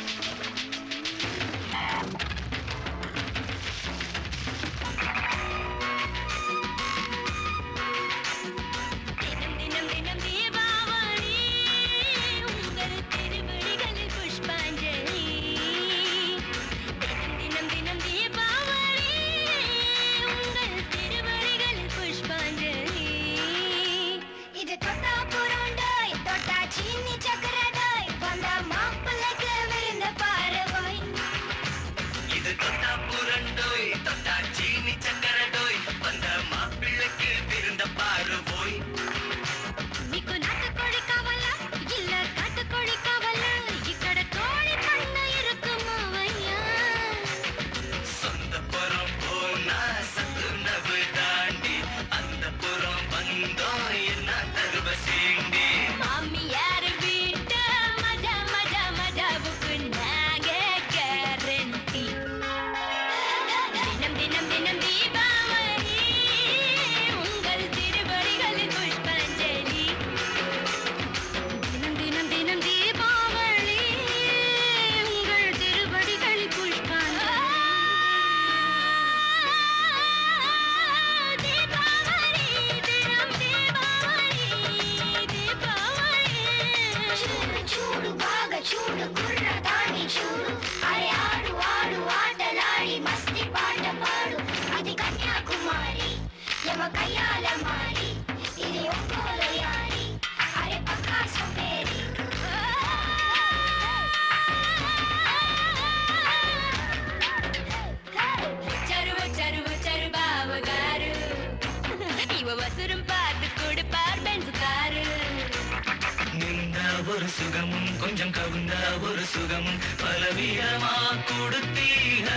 ஒரு சுகமும் கொஞ்சம் கவுந்த ஒரு சுகமும் பலவிதமா கொடுத்தீக,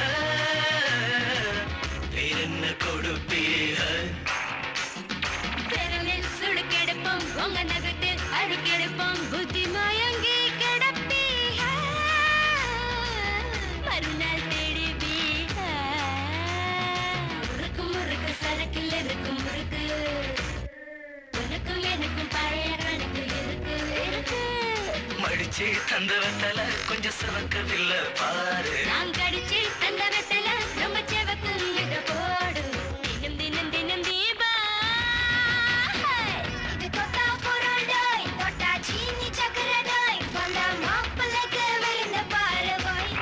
வேறென்ன கொடுப்பீக? பெருளில் சுடுக்கெடுப்போம், உங்க நகத்தில் அழுக்கெடுப்போம், புத்தி மயங்கி கிடப்பீக, மறுநாள் தேடுவீக. முறுக்கு முறுக்கு சரக்கில் இருக்கும் கடிச்சு தந்த வெத்தல கொஞ்சம் சிவக்கவில்லை பாரு. நான் கடிச்சு தந்த வெத்தல ரொம்ப செவப்பு இத போடு. தினம் தினம் தினம் தீபா இது தொட்டா புரண்டாய் தொட்டா சீனி சக்கரடாய் வந்த மாப்பிள்ளைக்கு விருந்த பாரு போய்.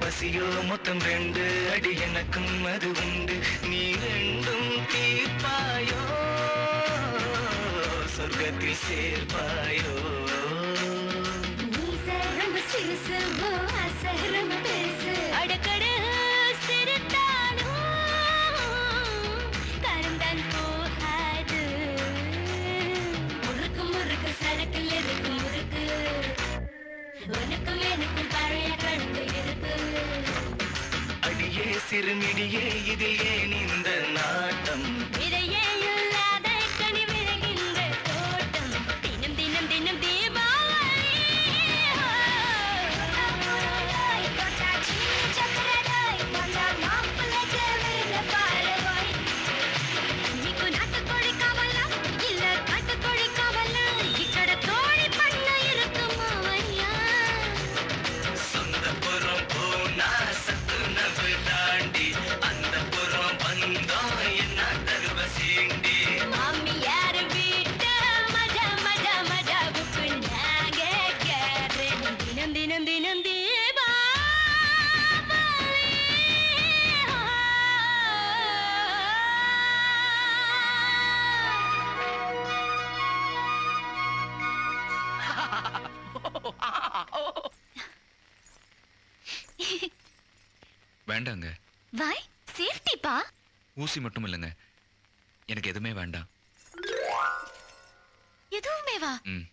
பசியோ மொத்தம் 2 அடி எனக்கும் அது உண்டு. நீ ரெண்டும் தீர்ப்பாயோ சொர்க்கத்தில் சேர்ப்பாயோ. ரொம்ப சிறுசு ஆசை ரொம்ப பெருசு அடக்கட சிறுத்தாலும் கருந்தான் போகாது. முறுக்கு முறுக்கு சரக்குல இருக்கு முறுக்கு உனக்கும் எனக்கும் பழைய கணக்கு இருக்கு. அடியே சிறுமிடியே இதில் ஏன் இந்த நாட்டம். விதையே இல்லாத கனி விளைகின்ற தோட்டம். தினம் தினம் தினம் தீபாவளி தொட்டா சீனி சக்கரடாய் வந்த மாப்பிள்ளைக்கு விருந்த பாரு போய். నీకు నాటుకోడి కావాలా இல்ல காட்டுக்கோழி காவாలా ఇక్కడ கோழி பண்ண இருக்கு மாவையா. சொந்த புறம் போனா சத்து நவு தாண்டி அந்த புறம் வந்தோம் என்ன தருவ சீண்டி. மாமியார் வீட்டு மஜா மஜா மஜாவுக்கு நாங்க கேரன். தினம் தினம் தினம் தீபாவளி வேண்டாங்க. வை சேஃப்டிப்பா. ஊசி மட்டும் இல்லைங்க, எனக்கு எதுவுமே வேண்டாம். எதுவுமே வா. ம்.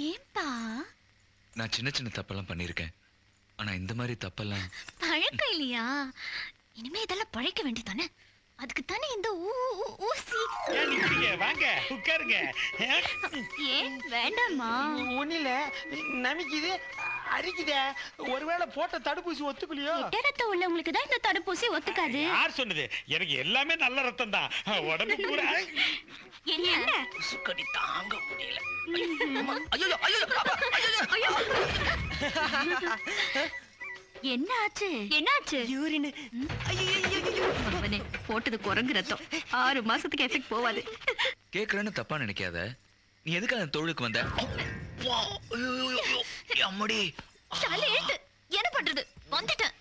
ஏன்பா? நான் சின்ன சின்ன தப்பெல்லாம் பண்ணியிருக்கேன், ஆனா இந்த மாதிரி தப்பெல்லாம் பழக்கம் இல்லையா? இனிமே இதெல்லாம் பழைக்க வேண்டியதானே. அதுக்கு தானே இந்த ஊசி. வாங்க உட்காருங்க. ஏன் வேண்டாமா? ஒண்ணில நமிக்குது அரிக்குதே. ஒருவேளை போட்ட தடுப்பூசி ஒத்துக்கலையோ? ரத்தம் உள்ளவங்களுக்கு தான் இந்த தடுப்பூசி ஒத்துக்காது. யார் சொன்னது? எனக்கு எல்லாமே நல்ல ரத்தம் தான். உடம்பு கூட என்ன சுக்கடி தாங்க முடியல. என்ன ஆச்சு? என்னாச்சு? யூரின். அவனே போட்டது குரங்கு ரத்தம். 6 மாசத்துக்கு எஃபெக்ட் போவாது. கேக்குறேன்னு தப்பா நினைக்காத. நீ எதுக்கு அந்த தொழிலுக்கு வந்த? அம்மாடி, தலை எழுத்து. என்ன பண்றது? வந்துட்டேன்.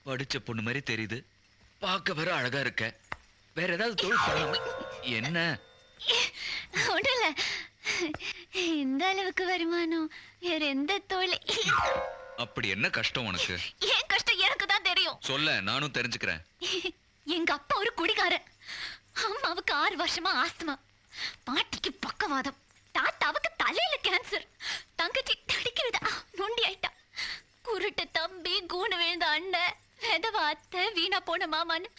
படிச்ச பொண்ணு மாதிரி தெரியுது, பார்க்க வேற அழகா இருக்க. வேற ஏதாவது தொழில் பண்ணலாமா? என்ன ஒண்ணும் இல்ல. இந்த அளவுக்கு வருமானம் வேற எந்த தொழில். அப்படி என்ன கஷ்டம் உனக்கு? ஏன் கஷ்டம் எனக்கு தான் தெரியும். சொல்ல, நானும் தெரிஞ்சுக்கிறேன். எங்க அப்பா ஒரு குடிகாரன். அம்மாவுக்கு 6 வருஷமா ஆஸ்துமா, பாட்டிக்கு பக்கவாதம், தாத்தாவுக்கு தலையில கேன்சர், தங்கச்சி தடிக்கிறதா நொண்டி ஆயிட்டா, குருட்டு தம்பி, கூணு விழுந்த அண்ணன், விதவ அத்தை, வீணா போன மாமான்னு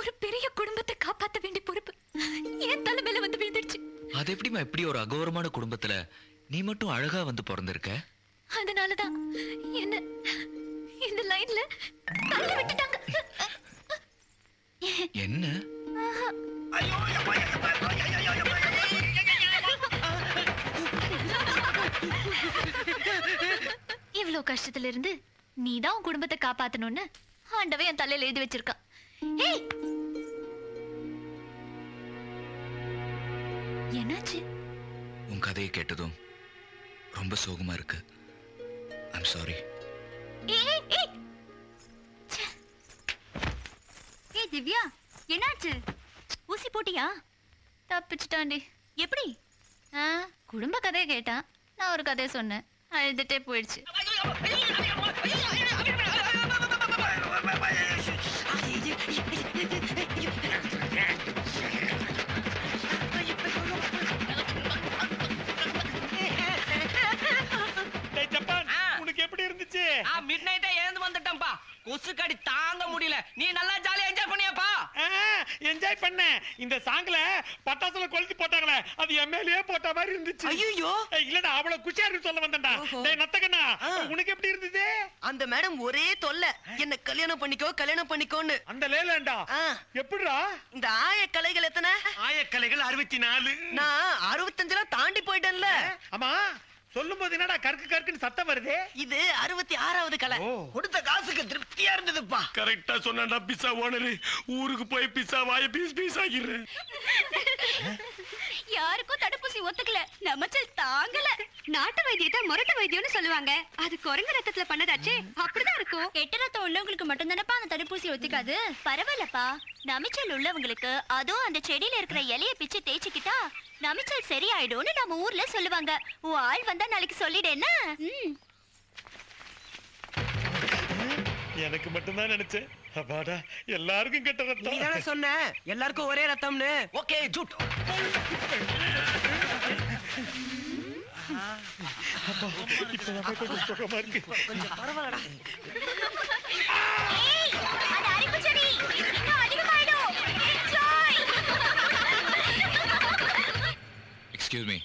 ஒரு பெரிய குடும்பத்தை காப்பாத்த வேண்டிய பொறுப்பு என் தலைமையில வந்து விழுந்துடுச்சு. அது எப்படிமா இப்படி ஒரு அகோரமான குடும்பத்துல நீ மட்டும் அழகா வந்து பிறந்திருக்க? அதனாலதான் என்ன இந்த லைன்ல தள்ளி விட்டுட்டாங்க. என்ன? இவ்வளவு கஷ்டத்துல இருந்து நீதான் உன் குடும்பத்தை காப்பாத்தணும்னு ஆண்டவன் என் தலையில எழுதி வச்சிருக்கான். ஏய், என்னாச்சு? உன் கதையை கேட்டதும் ரொம்ப சோகமா இருக்கு. I'm sorry. ஏய் திவ்யா, என்னாச்சு? ஊசி போட்டியா? தப்பிச்சுட்டாண்டி. எப்படி? குடும்ப கதையை கேட்டான், நான் ஒரு கதையை சொன்னேன், அழுதுட்டே போயிடுச்சு. இந்த சாங்ல பட்டாசுல கொளுத்தி போட்டாங்களே அது எம்எல்ஏ போட்ட மாதிரி இருந்துச்சு. ஐயோ இல்லடா அவ்வளவு குஷியாரு சொல்ல வந்தேன்டா. டேய் நத்தகண்ணா உனக்கு எப்படி இருந்தது? அந்த மேடம் ஒரே தொல்லை, என்ன கல்யாணம் பண்ணிக்கோன்னு. அந்த லேலண்டா எப்படிடா? இந்த ஆயக்கலைகள் எத்தனை? ஆயக்கலைகள் 64. நான் 65 தாண்டி போயிட்டேன்ல. ஆமா சொல்லும் போது என்னடா கற்குன்னு சத்தம் வருது? இது 66வது கலை. கொடுத்த காசுக்கு திருப்தியா இருந்ததுப்பா. கரெக்டா சொன்னா பிஸா ஓனர். ஊருக்கு போய் பிஸா வாய பீஸ் ஆகிடுறேன். யாருக்கும் தடுப்பூசி ஒத்துக்கல, நமச்சல் தாங்கல. நாட்டு வைத்தியத்தை முரட்டு வைத்தியம்னு சொல்லுவாங்க. அது குரங்கு ரத்தத்துல பண்ணதாச்சே, அப்படிதான் இருக்கும். எட்டு ரத்தம் உள்ளவங்களுக்கு மட்டும் தானப்பா அந்த தடுப்பூசி ஒத்துக்காது. பரவாயில்லப்பா, நமிச்சல் உள்ளவங்களுக்கு அதோ அந்த செடியில இருக்கிற இலைய பிச்சு தேய்ச்சிக்கிட்டா நமிச்சல் சரியாயிடும்னு நம்ம ஊர்ல சொல்லுவாங்க. உன் ஆள் வந்தா நாளைக்கு சொல்லிடேன்னா. எனக்கு மட்டும்தான் நினைச்சேன். அப்பாடா எல்லாருக்கும் கெட்ட ரத்தம். நீ தானே சொன்ன எல்லாருக்கும் ஒரே ரத்தம்னு. Okay Jude. கொஞ்சம் பரவாயில்லடா. அது அரிப்பு செடி, இன்னும் அதிகமாயிடும். என்ஜாய். எக்ஸ்கியூஸ் மீ,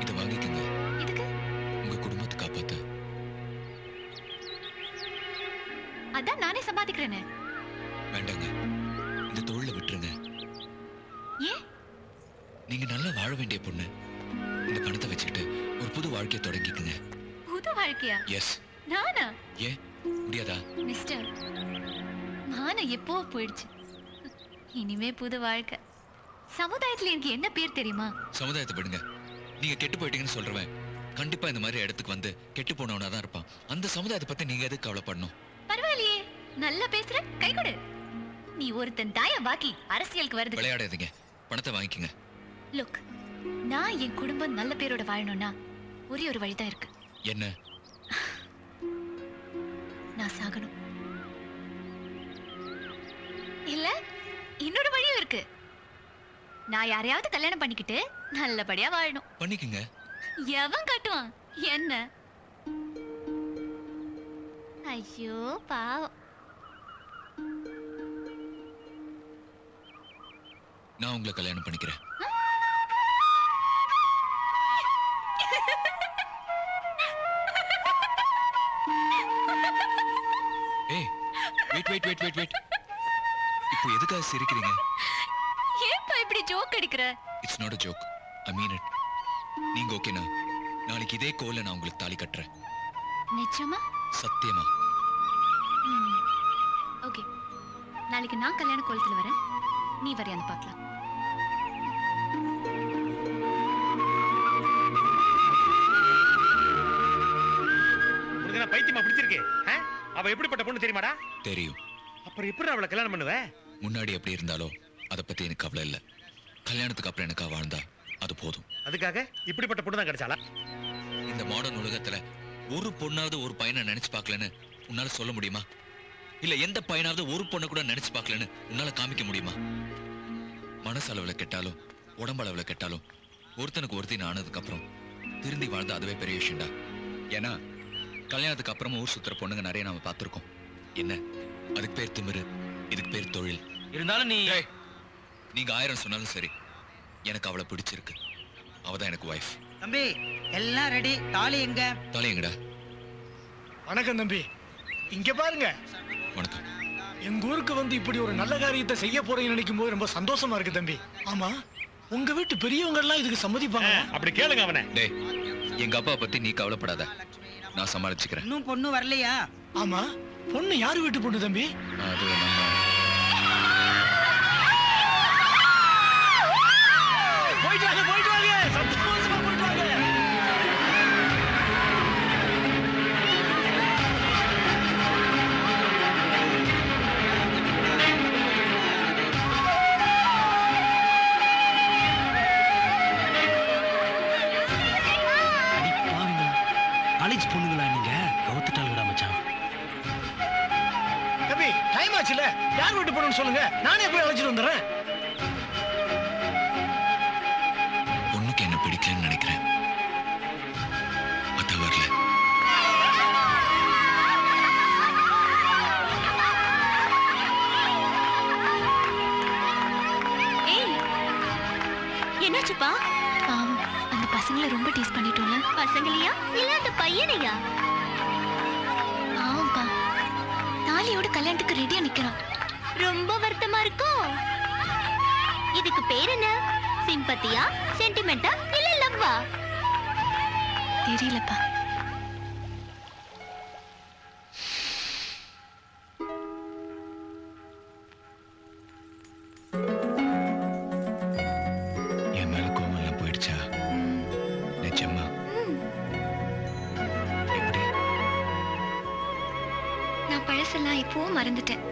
இத வாங்கிக்கங்க. எதுக்கு? உங்க குடும்பத்தை காப்பாத்த. அதான் நானே சம்பாதிக்கிறேனே. வேண்டாங்க, இந்த தொழிலை விட்டுருங்க. ஏன்? நீங்க நல்லா வாழ வேண்டிய பொண்ணு. இந்த பணத்தை வச்சுக்கிட்டு ஒரு புது வாழ்க்கையை தொடங்கிக்குங்க. புது வாழ்க்கையா? எஸ். நானா? ஏன் முடியாதா? மிஸ்டர், மானம் எப்போ போயிடுச்சு. இனிமே புது வாழ்க்கை. சமுதாயத்துல எனக்கு என்ன பேர் தெரியுமா? சமுதாயத்தை விடுங்க. நீங்க கெட்டு போயிட்டீங்கன்னு சொல்றவன் கண்டிப்பா இந்த மாதிரி இடத்துக்கு வந்து கெட்டு போனவனா தான் இருப்பான். அந்த சமுதாயத்தை பத்தி நீங்க எதுக்கு கவலைப்படணும்? பரவாயில்லையே, நல்லா பேசுற, கை கொடு. நீ ஒருத்தன் தாயா பாக்கி அரசியலுக்கு வருது. விளையாடாதீங்க, பணத்தை வாங்கிக்கங்க. லுக், நான் என் குடும்பம் நல்ல பேரோட வாழணும்னா ஒரே ஒரு வழிதான் இருக்கு. என்ன? நான் சாகணும். இல்ல இன்னொரு வழியும் இருக்கு. நான் யாரையாவது கல்யாணம் பண்ணிக்கிட்டு நல்லபடியா வாழணும். பண்ணிக்கங்க. எவன் கட்டுவான் என்ன? ஐயோ பாவம். நான் உங்களை கல்யாணம் பண்ணிக்கிறேன். ஏய், வெயிட். இப்போ எதுக்காக சிரிக்கிறீங்க? ஏன்பா இப்படி ஜோக் அடிக்கிற? It's not a joke. I mean it. நீங்க ஓகேனா நாளைக்கு இதே கோயில்ல நான் உங்களுக்கு தாலி கட்டுறேன். நிச்சயமா? சத்தியமா. ஓகே, நாளைக்கு நான் கல்யாண கோலத்துல வரேன், நீ வரையான்னு பார்க்கலாம். உனக்கு நான் பைத்தியமா பிடிச்சிருக்கு. அவ எப்படிப்பட்ட பொண்ணு தெரியுமாடா? தெரியும். அப்புறம் எப்படி அவளை கல்யாணம் பண்ணுவ? முன்னாடி எப்படி இருந்தாலோ அதை பத்தி எனக்கு கவலை இல்ல. கல்யாணத்துக்கு அப்புறம் எனக்கா வாழ்ந்தா அது போதும். அதுக்காக இப்படிப்பட்ட பொண்ணு தான் கிடைச்சாளா? இந்த மாடர்ன் உலகத்துல ஒரு பொண்ணாவது ஒரு பையனை நினைச்சு பார்க்கலன்னு உன்னால சொல்ல முடியுமா? இல்ல எந்த பையனாவது ஒரு பொண்ணை கூட நினைச்சு பார்க்கலன்னு உன்னால காமிக்க முடியுமா? மனசளவுல கெட்டாலும் உடம்பளவுல கெட்டாலும் ஒருத்தனுக்கு ஒருத்தின் ஆனதுக்கு அப்புறம் திருந்தி வாழ்ந்தா அதுவே பெரிய விஷயம்டா. ஏன்னா கல்யாணத்துக்கு அப்புறமா ஊர் சுத்துற பொண்ணுங்க நிறைய நாம பார்த்திருக்கோம். என்ன அதுக்கு பேர் திமிரு, இதுக்கு பேர் தொழில். இருந்தாலும் நீங்க 1000 சொன்னாலும் சரி, எனக்கு அவளை பிடிச்சிருக்கு. அவதான் எனக்கு வைஃப். தம்பி எல்லாம் ரெடி. தாலி எங்க? தாலி எங்கடா? வணக்கம் தம்பி. இங்க பாருங்க. வணக்கம். எங்க ஊருக்கு வந்து இப்படி ஒரு நல்ல காரியத்தை செய்ய போறீங்கன்னு நினைக்கும் போது ரொம்ப சந்தோஷமா இருக்கு தம்பி. ஆமா, உங்க வீட்டு பெரியவங்க எல்லாம் இதுக்கு சம்மதிப்பாங்க? அப்படி கேளுங்க அவனை. டேய், எங்க அப்பா பத்தி நீ கவலைப்படாத, நான் சமாளிச்சுக்கிறேன். இன்னும் பொண்ணு வரலையா? ஆமா, பொண்ணு யாரு வீட்டு பொண்ணு தம்பி? அது நம்ம போயிட்டு வாங்க சந்தோஷமா போயிட்டு வாங்க. காலேஜ் பொண்ணுங்களா நீங்க? கவுத்துட்டாளுடா மச்சான். தம்பி டைம் ஆச்சுல, யார் வீட்டு பொண்ணுன்னு சொல்லுங்க, நானே போய் அழைச்சிட்டு வந்துடுறேன். பொண்ணுக்கு என்ன பிடிக்கலன்னு நினைக்கிறேன். அதான் வரல. என்னாச்சுப்பா? பாவம், அந்த பசங்களை ரொம்ப டீஸ் பண்ணிட்டோம்ல. பசங்களையா இல்ல அந்த பையனையா? பாவம்பா, தாலியோட கல்யாணத்துக்கு ரெடியா நிக்கிறான். ரொம்ப வருத்தமா இருக்கும். இதுக்கு பேர் என்ன? சிம்பத்தியா, சென்டிமெண்டா இல்ல லவ்வா? தெரியலப்பா. என் மேல கோவம் எல்லாம் போயிடுச்சா? நிஜமா? எப்படி? நான் பழசெல்லாம் இப்பவும் மறந்துட்டேன்.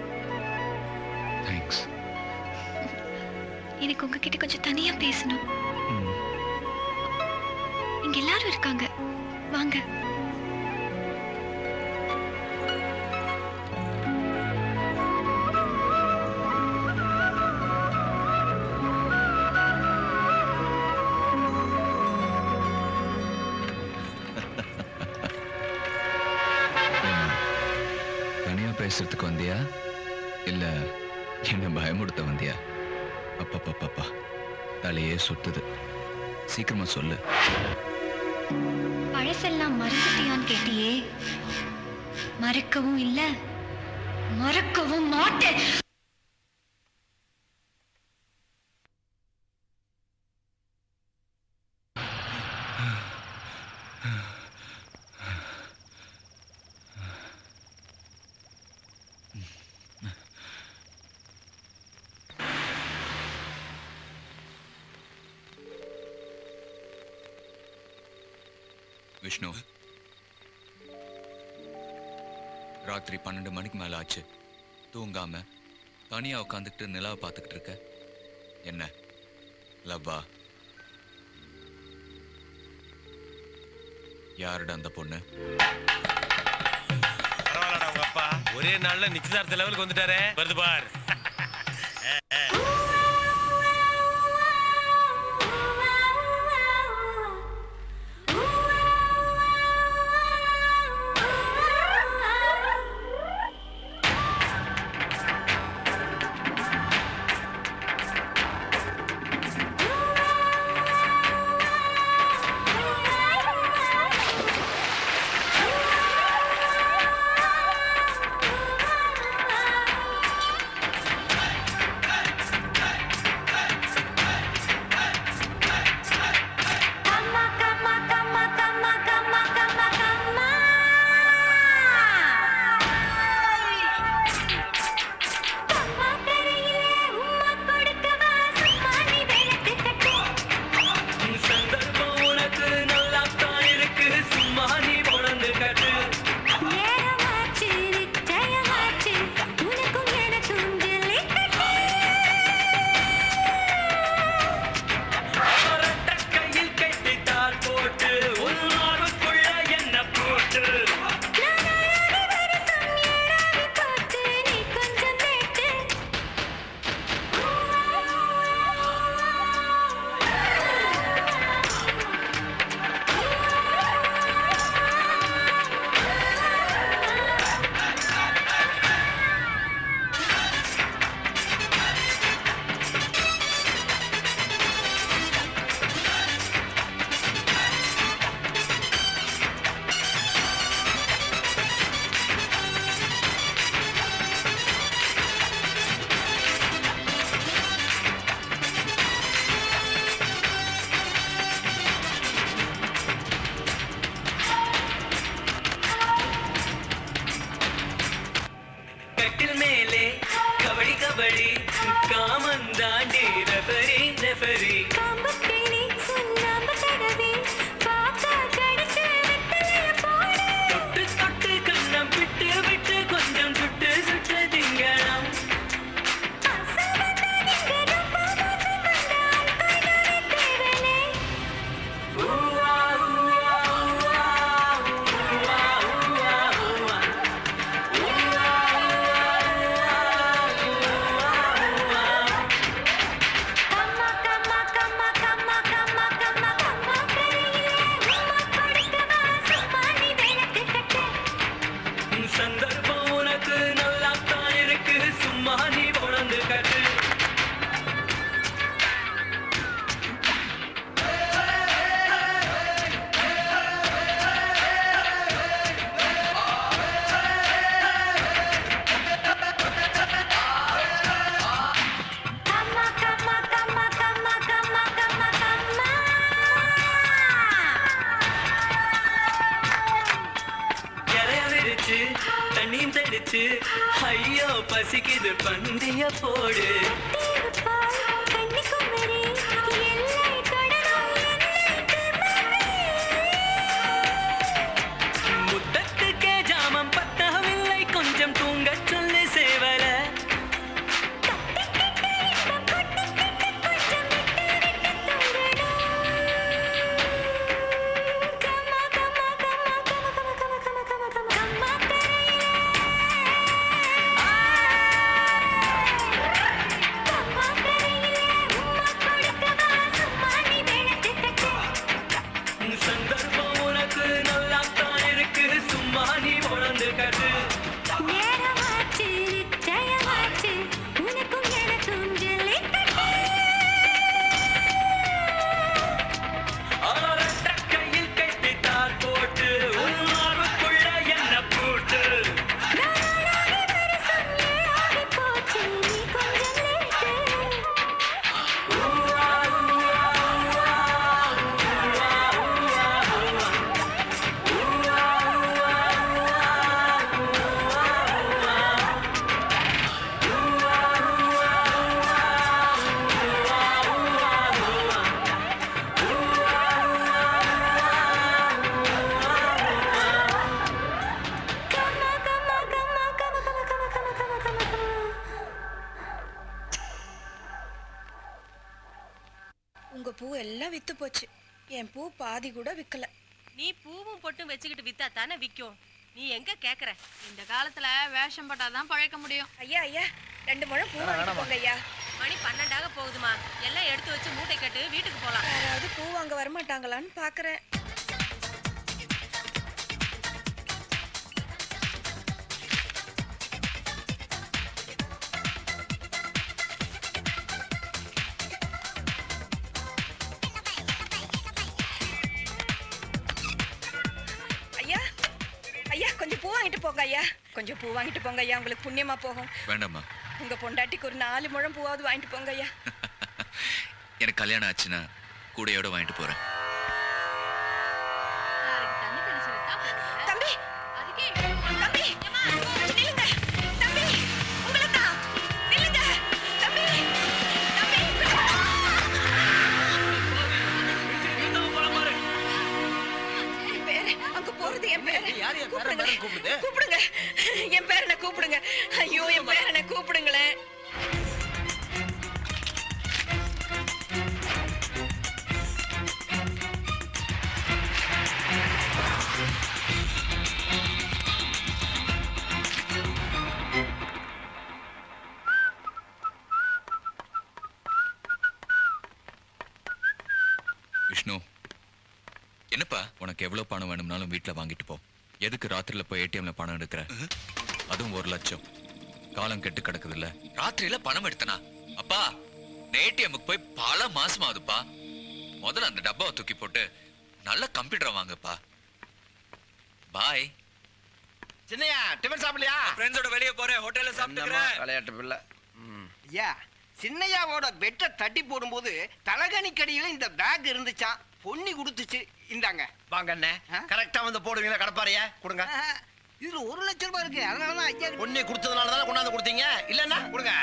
தேங்க்ஸ். எனக்கு உங்ககிட்ட கொஞ்சம் தனியா பேசணும். இங்க எல்லாரும் இருக்காங்க, வாங்க. தனியா பேசுறதுக்கு வந்தியா இல்ல என்ன பயமுடுத்த வந்தியா? அப்பா தலையே சுத்துது. சீக்கிரமா சொல்லு. பழசெல்லாம் மறந்துட்டியான்னு கேட்டியே. மறக்கவும் இல்ல, மறக்கவும் மாட்டேன். விஷ்ணு, ராத்திரி 12 மணிக்கு மேல ஆச்சு. தூங்காம தனியா உட்காந்துக்கிட்டு நிலாவை பார்த்துக்கிட்டு இருக்க. என்ன லவ்வா? யாருடா அந்த பொண்ணு? பரவாயில்லடா உங்க அப்பா ஒரே நாள்ல நிச்சயதார்த்த லெவலுக்கு வந்துட்டாரே. வருது பார். போச்சு ஐயோ பசிக்குது பந்திய போடு முத்தத்துக்கே ஜாமம் பத்தவில்லை கொஞ்சம் தூங்க சொல்லு சேவல சந்தர்ப்பம் உனக்கு நல்லா தான் இருக்கு சும்மா நீ உணர்ந்து கட்டு நேரமாச்சு நிச்சயமாச்சு உனக்கும் எனக்கும் ஜல்லிக்கட்டு ஆரட்ட கையில் கட்டி தார் போட்டு உன்னாருக்குள்ள என்ன போட்டு நானாகி வருஷம் ஏழாகி போச்சு நீ கொஞ்சம் லேட்டு உங்க பூ எல்லாம் வித்து போச்சு என் பூ பாதி கூட விக்கல நீ பூவும் பொட்டும் வச்சுக்கிட்டு வித்தா தானே விக்கும் நீ எங்க கேக்குற இந்த காலத்துல வேஷம் போட்டாதான் பழைக்க முடியும் ஐயா ஐயா 2 முழம் பூ வாங்கிட்டு போங்க ஐயா மணி 12 போகுதுமா எல்லாம் எடுத்து வச்சு மூட்டை கட்டு வீட்டுக்கு போலாம் யாராவது பூ வாங்க வரமாட்டாங்களான்னு பாக்குறேன் ஐயா ஐயா கொஞ்சம் பூ வாங்கிட்டு போங்க ஐயா கொஞ்சம் பூ வாங்கிட்டு போங்க ஐயா உங்களுக்கு புண்ணியமா போகும் வேண்டாம்மா. உங்க பொண்டாட்டிக்கு ஒரு 4 முழம் பூவாவது வாங்கிட்டு போங்க ஐயா எனக்கு கல்யாணம் ஆச்சுன்னா கூடையோட வாங்கிட்டு போறேன். தண்ணி தெளிச்சு விட்டா தம்பி அதுக்கே தம்பி நில்லுங்க தம்பி உங்களை தான் நில்லுங்க தம்பி தம்பி என் பேரு அங்க போறது என் பேரு கூப்பிடுங்க கூப்பிடுங்க என் பேரனை கூப்பிடுங்க ஐயோ என் பேரனை கூப்பிடுங்களேன் விஷ்ணு, என்னப்பா உனக்கு எவ்வளவு பணம் வேணும்னாலும் வீட்டுல வாங்கிட்டு போ. எதுக்கு ராத்திரில போய் ஏடிஎம்ல பணம் எடுக்கிற? அதுவும் 1 லட்சம். காலம் கெட்டு கிடக்குது இல்ல. ராத்திரியில பணம் எடுத்தனா? அப்பா, ஏடிஎம்க்கு போய் பல மாசம் ஆகுதுப்பா. முதல்ல அந்த டப்பாவை தூக்கி போட்டு நல்ல கம்ப்யூட்டர் வாங்கப்பா. பாய். சின்னையா டிஃபன் சாப்பிடலையா? ஃப்ரெண்ட்ஸோட வெளிய போறேன், ஹோட்டல்ல சாப்பிட்டுக்கிறேன். விளையாட்டு பிள்ளை. ஐயா, சின்னையாவோட பெட்டை தட்டி போடும்போது தலகணிக்கடியில இந்த பேக் இருந்துச்சான். பொன்னி கொடுத்துச்சு. இந்தாங்க. வாங்க அண்ணே. கரெக்டா வந்து போடுவீங்களா கடப்பாறைய? கொடுங்க. இதுல 1 லட்சம் ரூபாய் இருக்கு. அதனாலதான் ஐயா பொன்னி கொடுத்ததுனால தானே கொண்டாந்து கொடுத்தீங்க. இல்லன்னா கொடுங்க.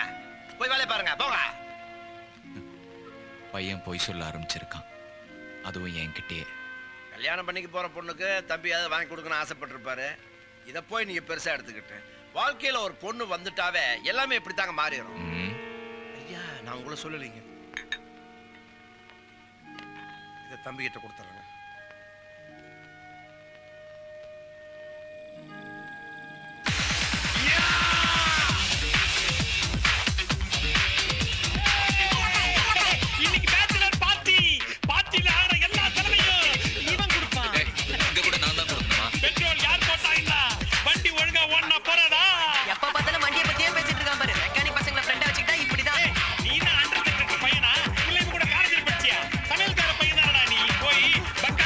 போய் வேலைய பாருங்க. போங்க. பையன் பொய் சொல்ல ஆரம்பிச்சிருக்கான். அதுவும் என்கிட்டயே. கல்யாணம் பண்ணிக்க போற பொண்ணுக்கு தம்பி அதை வாங்கி கொடுக்கணும்னு ஆசைப்பட்டிருப்பாரு. இத போய் நீங்க பெருசா எடுத்துக்கிட்டு வாழ்க்கையில ஒரு பொண்ணு வந்துட்டாவே எல்லாமே இப்படித்தாங்க மாறிடும். ஐயா, நான் உங்களை சொல்லலைங்க. இத தம்பி கிட்ட கொடுத்துறேங்க. இன்னைக்கு பேச்சுலர் பார்ட்டி. பார்ட்டில ஆற எல்லா செலவையும் இவன் கொடுப்பான். இங்க கூட நான் தான் கொடுக்கணுமா? பெட்ரோல் யார் போட்டாங்க? வண்டி ஒழுங்கா ஓடனா போறதா? எப்ப பார்த்தாலும் வண்டியை பத்தியே பேசிட்டு இருக்கான் பாரு. மெக்கானிக் பசங்களை ஃப்ரெண்டா வச்சுக்கிட்டா இப்படிதான். நீ என்ன அண்டர் பையனா? இல்ல இவன் கூட காலேஜில் படிச்சியா? சமையல்கார பையன் தானடா நீ. போய் பக்க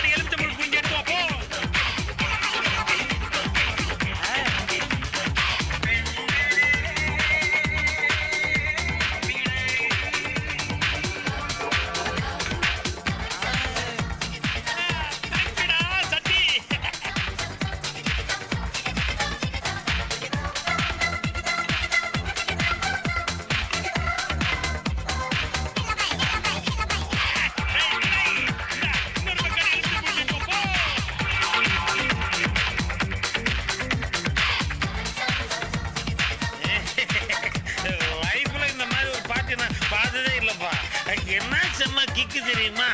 என்ன செம்ம கிக்கு தெரியுமா?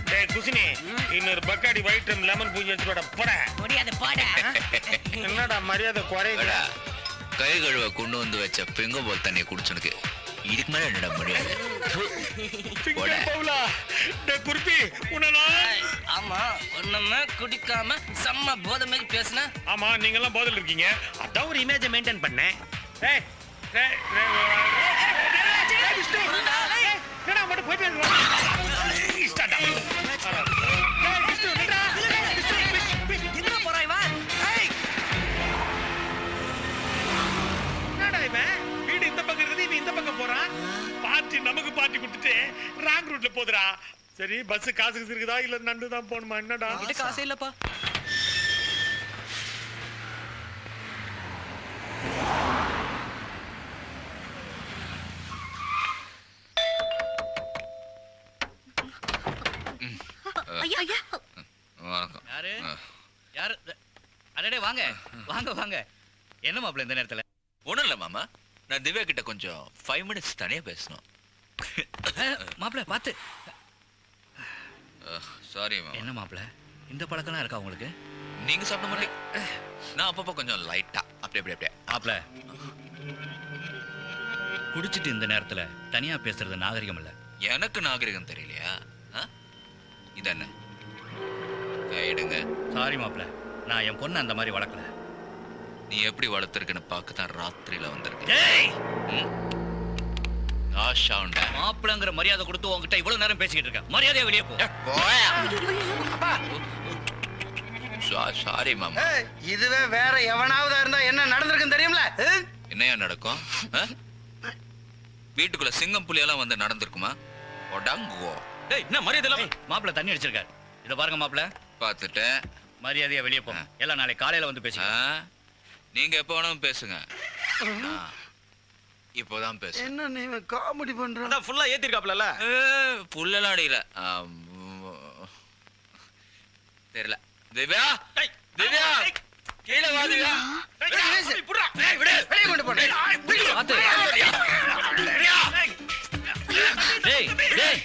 டேய் குசினி, இன்னொரு பக்காடி ஒயிட் ரம் லெமன் பூஞ்சி வச்சு போட முடியாது போட. என்னடா மரியாதை குறையுது? கை கழுவ கொண்டு வந்து வச்ச பெங்க போல் தண்ணியை குடிச்சனுக்கு இதுக்கு மேல என்னடா முடியாது? ஆமா ஒண்ணுமே குடிக்காம செம்ம போதை மாதிரி பேசுன. ஆமா நீங்க எல்லாம் போதையில இருக்கீங்க. அதான் ஒரு இமேஜை மெயின்டைன் பண்ணேன். வீடு இந்த பக்கம் இருக்குது, இவன் இந்த பக்கம் போறான். பார்ட்டி நமக்கு பார்ட்டி கொடுத்துட்டு ராங் ரூட்ல போதுடா. சரி பஸ் காசுக்கு இருக்குதா இல்ல நண்டு தான் போகணுமா? என்னடா காசே இல்லப்பா. யாரு யாரு? அடடே வாங்க வாங்க வாங்க. என்ன மாப்பிள்ள இந்த நேரத்துல? ஒண்ணும் இல்ல மாமா, நான் திவ்யா கிட்ட கொஞ்சம் 5 minutes தனியா பேசணும். மாப்பிள்ள பாத்து. சாரி மாமா. என்ன மாப்பிள்ள இந்த பழக்கம்லாம் இருக்கா உங்களுக்கு? நீங்க சாப்பிட மாட்டீங்க, நான் அப்பப்போ கொஞ்சம் லைட்டா அப்படி அப்படி அப்படியே. மாப்பிள்ள குடிச்சிட்டு இந்த நேரத்துல தனியா பேசுறது நாகரிகம் இல்ல. எனக்கு நாகரிகம் தெரியலையா? இது என்ன கைடுங்க? சாரி மாப்பிள்ள, நான் என் பொண்ணு அந்த மாதிரி வளர்க்கல. நீ எப்படி வளர்த்துருக்குன்னு பார்க்க தான் ராத்திரியில வந்திருக்க. மாப்பிள்ளங்கிற மரியாதை கொடுத்து உங்ககிட்ட இவ்வளவு நேரம் பேசிக்கிட்டு இருக்க. மரியாதையா வெளியே போ. சாரி மாமா. இதுவே வேற எவனாவதா இருந்தா என்ன நடந்திருக்குன்னு தெரியும்ல? என்னையா நடக்கும்? வீட்டுக்குள்ள சிங்கம் புலியெல்லாம் வந்து நடந்திருக்குமா? ஒடங்குவோ. டேய் என்ன மரியாதை இல்ல? மாப்பிள்ள தண்ணி அடிச்சிருக்காரு. இத பாருங்க மாப்பிள்ள. பார்த்துட்டேன். மரியாதையா வெளியே போ. எல்லாம் நாளை காலையில வந்து பேசுங்க. நீங்க எப்ப வேணாலும் பேசுங்க. இப்போதான் பேசு. என்ன நீ காமெடி பண்ற? அதான் ஃபுல்லா ஏத்திருக்காப்ல. ஃபுல்லெல்லாம் அடிக்கல. தெரியல. திவ்யா, திவ்யா கீழே வா. திவ்யா வெளியே கொண்டு போடு. டேய் டேய்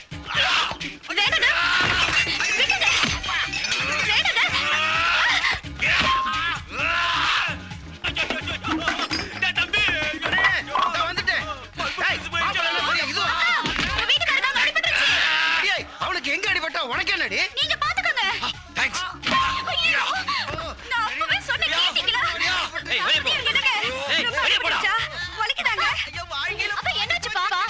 அவனுக்கு எங்க அடிபட்டா உனக்கு என்னடி? நீங்க பாத்துக்கோங்க. தேங்க்ஸ். நான் அப்பவே சொன்ன கேட்டீங்களா? ஏய் வெளிய போ. ஏய் வெளிய போடா. வலிக்குதாங்க? அப்ப என்னாச்சு பாப்பா?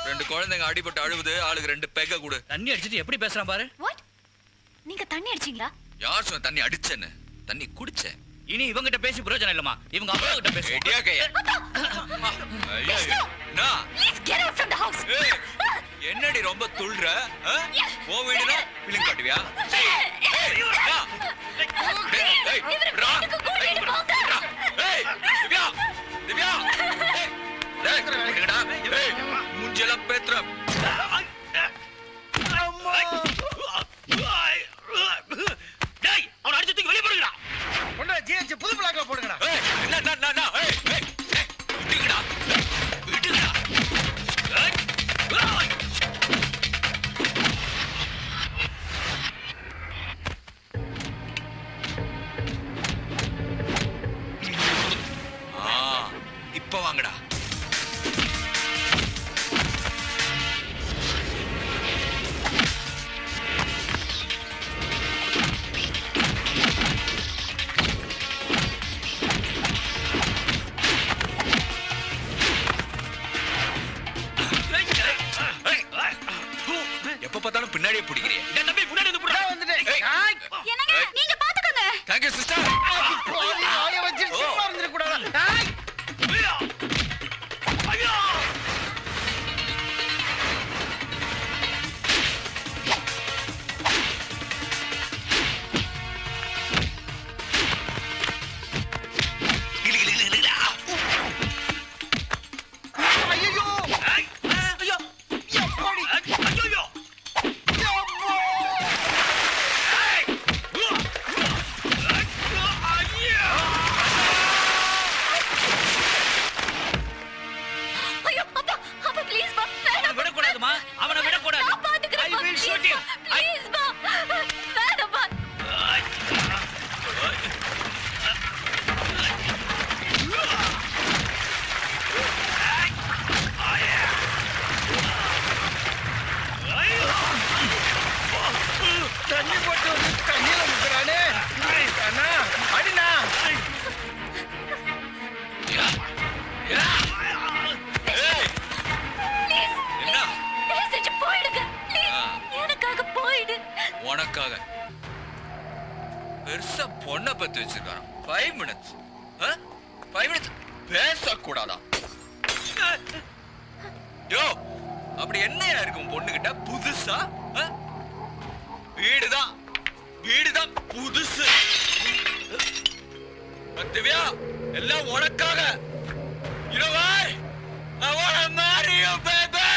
2 குழந்தைங்க அடிபட்டு அழுவுது. ஆளுக்கு 2 பெக்க கொடு. தண்ணி அடிச்சிட்டு எப்படி பேசுறான் பாரு. வாட்? நீங்க தண்ணி அடிச்சீங்களா? யார் சொன்ன தண்ணி அடிச்சேன்னு? தண்ணி குடிச்சேன். இனி இவங்கிட்ட பேசி பிரயோஜனம் இல்லமா. இவங்க அப்பா கிட்ட பேசு. ரெடியா கையா? Please get out from the house. என்னடி ரொம்ப துள்ற? ஓ வீடுனா பிலிம் காட்டுவியா? மூஞ்செல்லாம் பேத்துற. அவன் அடிச்சு தூக்கி வெளியே போடுங்கடா. கொண்டா ஜிஹெச் புது பிளாக்ல போடுங்கடா. விட்டுங்கடா விட்டுங்கடா. இப்ப வாங்கடா. எப்ப பார்த்தாலும் பின்னாடியே பிடிக்கிறீங்க. என் தம்பி முன்னாடி வந்து புடிடா. என்னங்க நீங்க பாத்துக்கோங்க. Thank you sister. போடி வாய வச்சு சும்மா இருந்திர கூடாதா? ஐயோ ஐயோ ப்ளீஸ் பா வேணாம்பா. தண்ணி போட்டு வந்து தண்ணியில முக்கிறானே. அண்ணா அடிண்ணா. உனக்காக பெருசா பொண்ணை பத்தி வச்சிருக்கான். 5 minutes 5 minutes பேசக்கூடாதா? யோ அப்படி என்னையா இருக்கும் பொண்ணுகிட்ட புதுசா? வீடுதான் புதுசு. திவ்யா எல்லாம் உனக்காக. You know why? I want to marry you, baby.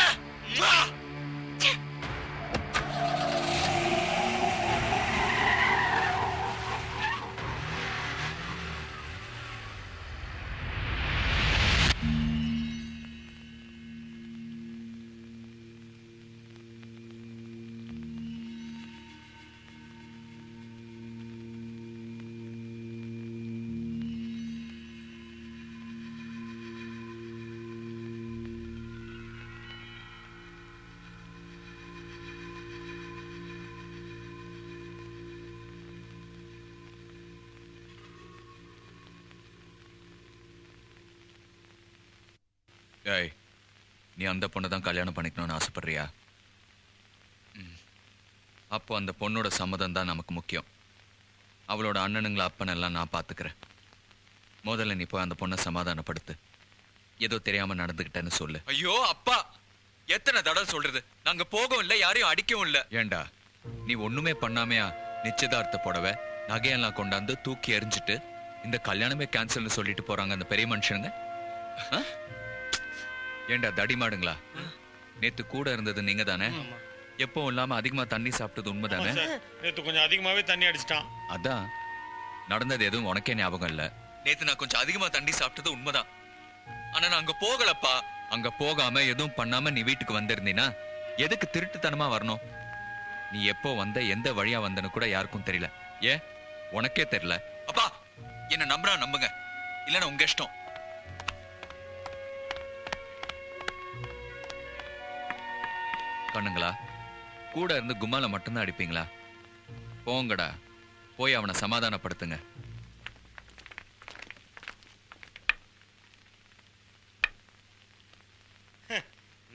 ஏய், நீ அந்த பொண்ணை தான் கல்யாணம் பண்ணிக்கணும்னு ஆசைப்படுறியா? அப்போ அந்த பொண்ணோட சம்மதம் தான் நமக்கு முக்கியம். அவளோட அண்ணனுங்களை அப்பனெல்லாம் நான் பார்த்துக்கிறேன். முதல்ல நீ போய் அந்த பொண்ணை சமாதானப்படுத்து. ஏதோ தெரியாம நடந்துக்கிட்டேன்னு சொல்லு. ஐயோ அப்பா, எத்தனை தடவை சொல்றது? நாங்க போகவும் இல்லை, யாரையும் அடிக்கவும் இல்லை. ஏண்டா நீ ஒண்ணுமே பண்ணாமையா நிச்சயதார்த்த புடவை நகையெல்லாம் கொண்டாந்து தூக்கி எறிஞ்சிட்டு இந்த கல்யாணமே கேன்சல்னு சொல்லிட்டு போறாங்க அந்த பெரிய மனுஷனுங்க. ஏண்டா தடிமாடுங்களா? நேத்து கூட இருந்தது நீங்க தானே? எப்பவும் இல்லாம அதிகமா தண்ணி சாப்பிட்டது உண்மைதானே? நேத்து கொஞ்சம் அதிகமாவே தண்ணி அடிச்சிட்டான். அதான் நடந்தது எதுவும் உனக்கே ஞாபகம் இல்ல. நேத்து நான் கொஞ்சம் அதிகமா தண்ணி சாப்பிட்டது உண்மைதான். ஆனா நான் அங்க போகலப்பா. அங்க போகாம எதுவும் பண்ணாம நீ வீட்டுக்கு வந்திருந்தீனா எதுக்கு திருட்டுத்தனமா வரணும்? நீ எப்போ வந்த, எந்த வழியா வந்தன்னு கூட யாருக்கும் தெரியல. ஏன் உனக்கே தெரியல? அப்பா என்ன நம்புறா நம்புங்க, இல்லன்னா உங்க இஷ்டம். பண்ணுங்களா? கூட இருந்து கும்மால மட்டும்தான் அடிப்பீங்களா? போங்கடா, போய் அவனை சமாதானப்படுத்துங்க.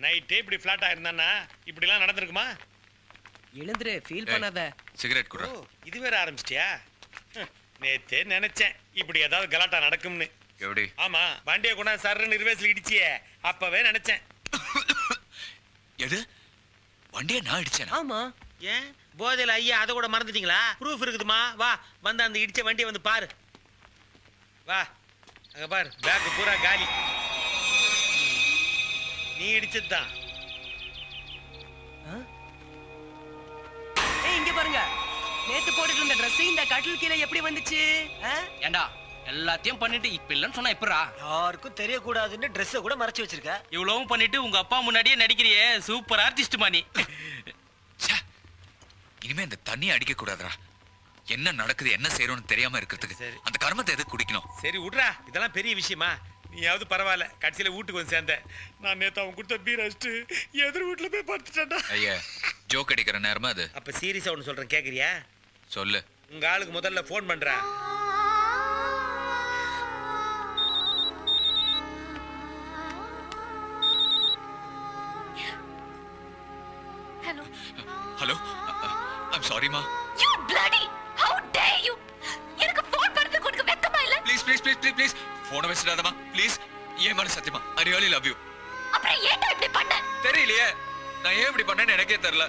நைட்டே இப்படி பிளாட் ஆயிருந்தானா இப்படி எல்லாம் நடந்திருக்குமா? எழுந்துரு, ஃபீல் பண்ணாத. சிகரெட் குடுறா. இது வேற ஆரம்பிச்சிட்டியா? நேத்தே நினைச்சேன் இப்படி ஏதாவது கலாட்டா நடக்கும்னு. எப்படி? ஆமா, வண்டியை கொண்டா சர்ன்னு ரிவர்ஸ்ல இடிச்சியே, அப்பவே நினைச்சேன். எது? வண்டியை நான் அடிச்சேன்? ஆமா. ஏன் போதையில ஐயா அதை கூட மறந்துட்டீங்களா? ப்ரூஃப் இருக்குதுமா, வா வந்து அந்த இடிச்ச வண்டியை வந்து பாரு. வா அங்க பாரு, பேக் பூரா காலி. நீ இடிச்சதுதான். இங்க பாருங்க, நேத்து போட்டுட்டு இருந்த Dress இந்த கட்டில் கீழே எப்படி வந்துச்சு? ஏண்டா எல்லாத்தையும் பண்ணிட்டு இப்ப இல்லன்னு சொன்னா எப்படா? யாருக்கும் தெரியக்கூடாதுன்னு Dress கூட மறைச்சு வச்சிருக்க. இவ்வளவும் பண்ணிட்டு உங்க அப்பா முன்னாடியே நடிக்கிறியே, சூப்பர் ஆர்டிஸ்ட் மானி. இனிமே இந்த தண்ணி அடிக்க கூடாதுடா. என்ன நடக்குது, என்ன செய்யறோம்னு தெரியாம இருக்கிறதுக்கு அந்த கர்மத்தை எதுக்கு குடிக்கணும்? சரி விட்றா, இதெல்லாம் பெரிய விஷயமா? நீயாவது பரவாயில்ல, கடைசியில வீட்டுக்கு வந்து சேர்ந்த. நான் நேத்து அவன் கொடுத்த பீர் அடிச்சுட்டு எதிர் வீட்டுல போய் படுத்துட்டேன்டா. ஐயா, ஜோக் அடிக்கிற நேரமா அது? அப்ப சீரியஸா ஒண்ணு சொல்றேன், கேக்குறியா? சொல்லு. உங்க ஆளுக்கு முதல்ல போன் பண்றா. ஹலோ ஹலோ, ஐம் சாரி மா. You bloody, how dare you? எனக்கு ஃபோன் பண்ணது கொடுக்க வெக்கமா இல்ல? Please please please please please ஃபோனை வச்சிடாதமா ப்ளீஸ். ஏன் மேல சத்தியமா ஐ ரியலி லவ் யூ. அப்புறம் ஏன்டா இப்படி பண்ண? தெரியலையே, நான் ஏன் இப்படி பண்ணேன்னு எனக்கே தெரியல.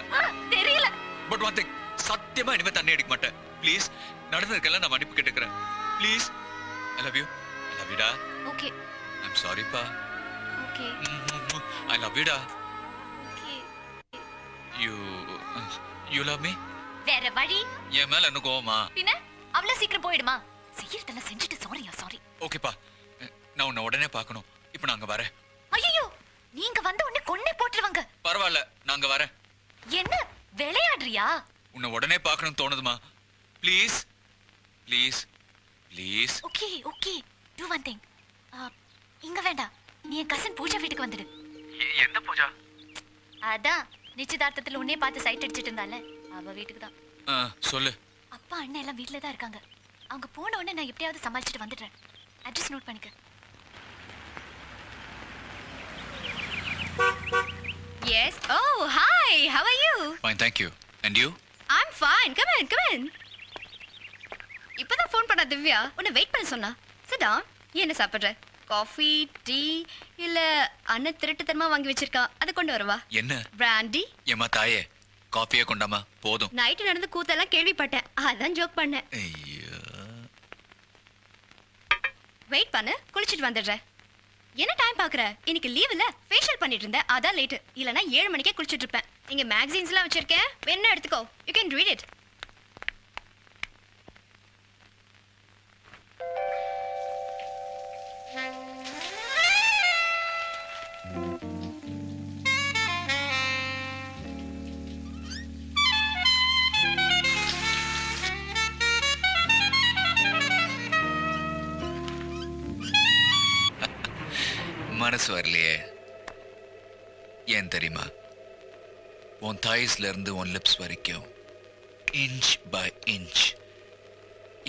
தெரியல. பட் ஒன் திங், சத்தியமா இனிமே தண்ணி அடிக்க மாட்டேன். ப்ளீஸ், நடந்ததுக்கெல்லாம் நான் மன்னிப்பு கேட்டுக்கிறேன். Please, I love you. I love you டா. ஓகே. ஐம் சாரி பா. ஓகே. ஐ லவ் யூ டா. You love me? வேற வழி? என் மேல என்ன கோவமா? பின்ன அவ்வளவு சீக்கிரம் போயிடுமா? செய்யறதெல்லாம் செஞ்சுட்டு சாரியா சாரி. ஓகேப்பா, நான் உன்னை உடனே பார்க்கணும். இப்போ நாங்க வரேன். ஐயோ, நீங்க வந்த உடனே கொன்னே போட்டுருவாங்க. பரவாயில்ல, நாங்க வரேன். என்ன விளையாடுறியா? உன்னை உடனே பார்க்கணும்னு தோணுதுமா. Please please please. Okay okay, do one thing. இங்க வேண்டாம், நீ என் கசின் பூஜா வீட்டுக்கு வந்துடு. எந்த பூஜா? அதான் நிச்சயதார்த்தத்துல உன்னைய பார்த்து சைட் அடிச்சிட்டு இருந்தால, அவ வீட்டுக்கு தான். சொல்லு. அப்பா அண்ணன் எல்லாம் வீட்ல தான் இருக்காங்க. அவங்க போன உடனே நான் எப்படியாவது சமாளிச்சுட்டு வந்துடுறேன். அட்ரஸ் நோட் பண்ணிக்க. Yes. Oh, hi. How are you? Fine, thank you. And you? I'm fine. Come in, come in. இப்பதான் ஃபோன் பண்ண திவ்யா உன்னை வெயிட் பண்ண சொன்னா. Sit down. நீ என்ன சாப்பிடுற? காஃபி, டீ இல்ல அண்ணன் திருட்டுத்தனமா வாங்கி வச்சிருக்கா, அதை கொண்டு வரவா? என்ன? பிராண்டி. ஏமா தாயே, காஃபியே கொண்டாமா, போதும். நைட்டு நடந்து கூத்தெல்லாம் கேள்விப்பட்டேன், அதான் ஜோக் பண்ணேன். ஐயோ. வெயிட் பண்ணு, குளிச்சிட்டு வந்துடுறேன். என்ன டைம் பாக்குற? இன்னைக்கு லீவ் இல்ல, ஃபேஷியல் பண்ணிட்டு இருந்தேன், அதான் லேட். இல்லனா 7 மணிக்கே குளிச்சிட்டு இருப்பேன். இங்க மேகசின்ஸ்லாம் வச்சிருக்கேன், வேணா எடுத்துக்கோ. You can read it. மனசு வரலையே. ஏன் தெரியுமா? உன் தாய்ஸ்ல இருந்து உன் லிப்ஸ் வரைக்கும் இன்ச் பை இன்ச்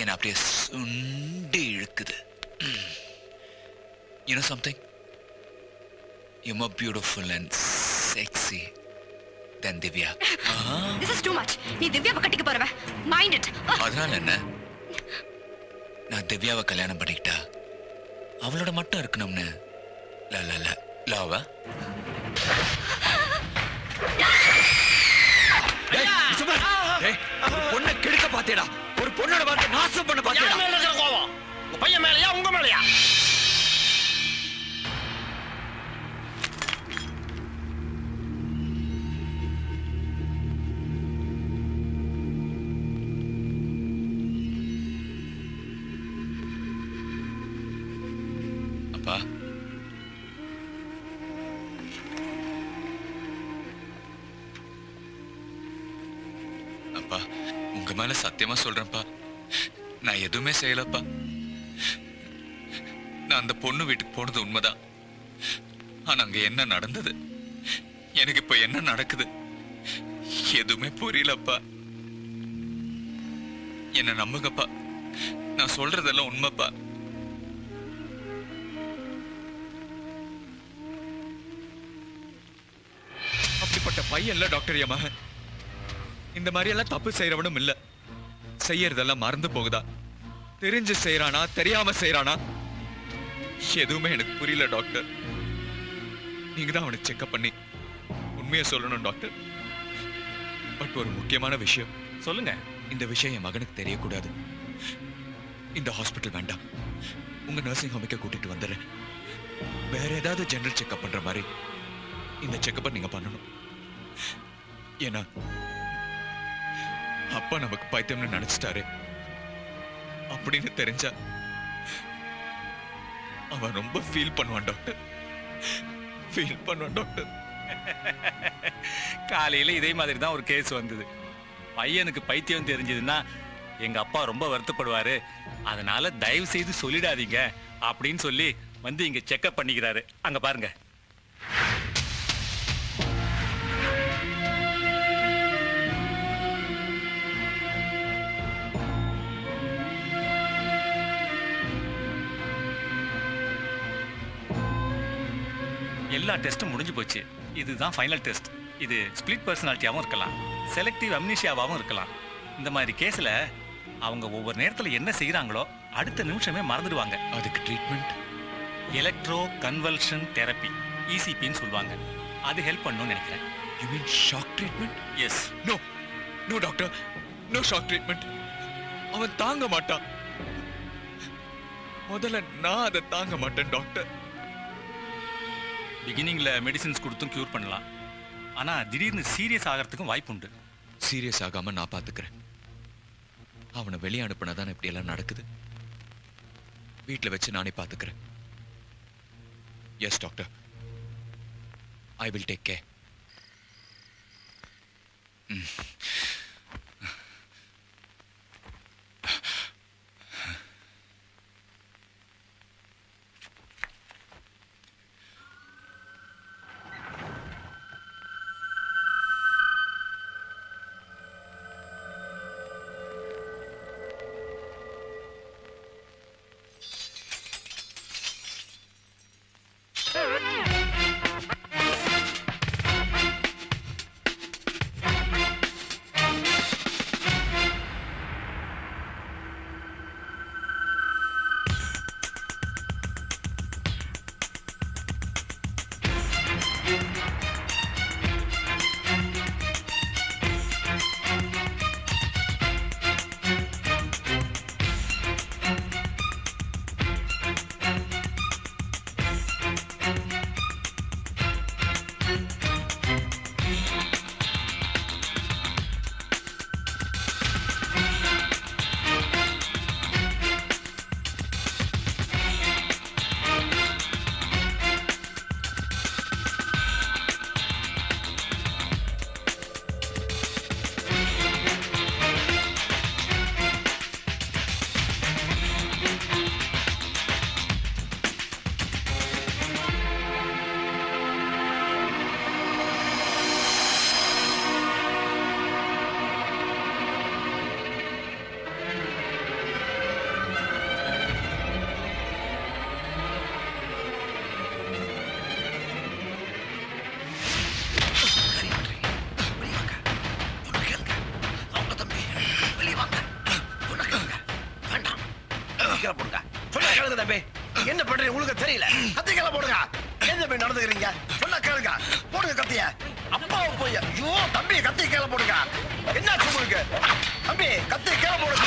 என்ன அப்படியே சுண்டி இழுக்குது. You know something? You're more beautiful and sexy than Divya. This is too much. நீ திவ்யாவை கட்டிக்க போறவ. Mind it. அதனால என்ன? நான் திவ்யாவை கல்யாணம் பண்ணிக்கிட்டா அவளோட மட்டும் இருக்கணும்னு லாவா? ஒரு பொண்ணை கெடுக்க பாத்தேடா, ஒரு பொண்ணோட வார்த்தை நாசம் பண்ண பாத்தேடா. மேல இருக்கிற கோவம் உங்க பையன் மேலயா உங்க மேலயா? அப்பா, அப்பா, உங்க மேல சத்தியமா சொல்றேன்ப்பா, நான் எதுவுமே செய்யலப்பா. நான் அந்த பொண்ணு வீட்டுக்கு போனது உண்மைதான். ஆனா அங்க என்ன நடந்தது, எனக்கு இப்ப என்ன நடக்குது எதுவுமே புரியலப்பா. என்ன நம்புங்கப்பா, நான் சொல்றதெல்லாம் உண்மைப்பா. அப்படிப்பட்ட பையன் இல்ல டாக்டர் என் மகன். இந்த மாதிரி எல்லாம் தப்பு செய்யறவனும் இல்ல. செய்யறதெல்லாம் மறந்து போகுதா, தெரிஞ்சு செய்யறானா தெரியாம செய்யறானா எதுவுமே எனக்கு புரியல டாக்டர். நீங்க தான் அவனை செக்அப் பண்ணி உண்மையை சொல்லணும் டாக்டர். பட் ஒரு முக்கியமான விஷயம் சொல்லுங்க. இந்த விஷயம் என் மகனுக்கு தெரியக்கூடாது. இந்த ஹாஸ்பிட்டல் வேண்டாம், உங்க நர்சிங் ஹோமுக்கு கூட்டிட்டு வந்துடுறேன். வேற ஏதாவது ஜெனரல் செக்அப் பண்ற மாதிரி இந்த செக்கப்பை நீங்க பண்ணணும். ஏன்னா அப்பா நமக்கு பைத்தியம்னு நினைச்சிட்டாரு அப்படின்னு தெரிஞ்சா அவன் ரொம்ப ஃபீல் பண்ணுவான் டாக்டர், ஃபீல் பண்ணுவான் டாக்டர். காலையில இதே மாதிரி தான் ஒரு கேஸ் வந்தது. பையனுக்கு பைத்தியம் தெரிஞ்சதுன்னா எங்க அப்பா ரொம்ப வருத்தப்படுவாரு, அதனால தயவு செய்து சொல்லிடாதீங்க அப்படின்னு சொல்லி வந்து இங்க செக்அப் பண்ணிக்கிறாரு. அங்க பாருங்க. எல்லா டெஸ்டும் முடிஞ்சு போச்சு. இதுதான் ஃபைனல் டெஸ்ட். இது ஸ்பிளிட் பர்சனாலிட்டியாவும் இருக்கலாம், செலக்டிவ் அம்னீஷியாவாகவும் இருக்கலாம். இந்த மாதிரி கேஸ்ல அவங்க ஒவ்வொரு நேரத்துல என்ன செய்யறாங்களோ அடுத்த நிமிஷமே மறந்துடுவாங்க. அதுக்கு ட்ரீட்மெண்ட் எலக்ட்ரோ கன்வல்ஷன் தெரப்பி, ECPன்னு சொல்லுவாங்க. அது ஹெல்ப் பண்ணணும்னு நினைக்கிறேன். You mean shock treatment? Yes. No no doctor, no shock treatment. அவன் தாங்க மாட்டான். முதல்ல நான் அதை தாங்க மாட்டேன் டாக்டர். பிகினிங்ல மெடிசின்ஸ் கொடுத்தும் கியூர் பண்ணலாம். ஆனா திடீர்னு சீரியஸ் ஆகிறதுக்கும் வாய்ப்பு உண்டு. சீரியஸ் ஆகாம நான் பாத்துக்கிறேன். அவனை வெளியே அனுப்பினாதான் இப்படி எல்லாம் நடக்குது. வீட்டுல வச்சு நானே பாத்துக்கிறேன். Yes doctor, I will take care. என்ன பண்றீங்க உங்களுக்கு தெரியல கத்திக்கல போடுங்க என்ன போய் நடந்துக்கிறீங்க சொன்ன கேளுங்க போடுங்க கத்திய அப்பாவை போய் ஐயோ தம்பி கத்தி கீழே போடுங்க என்ன உங்களுக்கு தம்பி கத்தி கீழே போடுங்க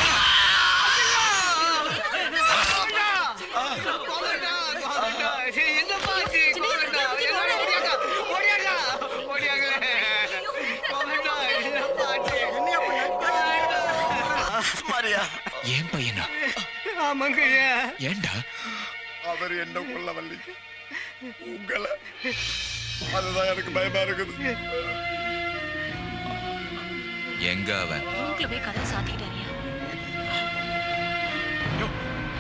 ஏன் பையனா? ஆமாங்க. ஏண்டா? அவர் என்ன கொல்ல வள்ளி உங்களை அதுதான் எனக்கு பயமா இருக்குது. எங்க அவன்? ரூம்ல போய் கதவை சாத்திக்கிட்டாரியா?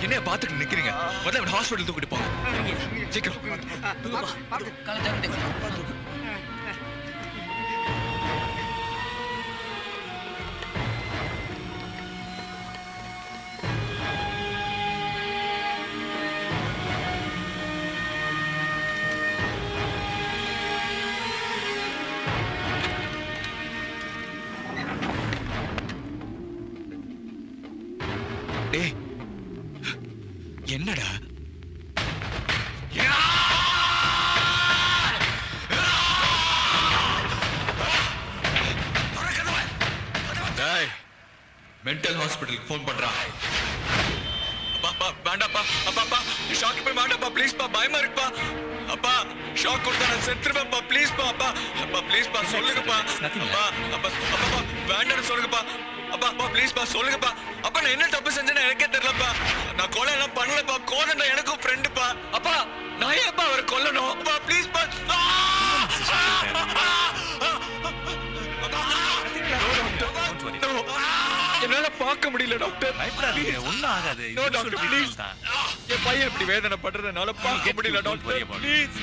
என்னைய பாத்துட்டு நிக்கிறீங்க? முதல்ல அவன் ஹாஸ்பிடல் தூக்கிட்டு போங்க. சீக்கிரம். டேய் என்னடா? மென்டல் ஹாஸ்பிட்டலுக்கு ஃபோன் பண்றா. அப்பா வேண்டாப்பா அப்பா ஷாக் போய் வேண்டாப்பா ப்ளீஸ்ப்பா பயமா இருக்குப்பா. அப்பா ஷாக் கொடுத்தா நான் செத்துருவேன்ப்பா ப்ளீஸ்ப்பா. அப்பா ப்ளீஸ்ப்பா சொல்லுங்கப்பா. அப்பா வேண்டாம்னு சொல்லுங்கப்பா. அப்பா ப்ளீஸ்ப்பா சொல்லுங்கப்பா. அப்பா நான் என்ன தப்பு செஞ்சேன்னு எனக்கே தெரியலப்பா. நான் கொலை எல்லாம் பண்ணலப்பா. கோதண்டா எனக்கும் ஃப்ரெண்டுப்பா. அப்பா நான் ஏன்ப்பா அவரை கொல்லணும்? அப்பா ப்ளீஸ்ப்பா. என்னால பார்க்க முடியல டாக்டர். ஒண்ணும் ஆகாது. என் பையன் இப்படி வேதனை பண்றத என்னால பார்க்க முடியல டாக்டர். ப்ளீஸ்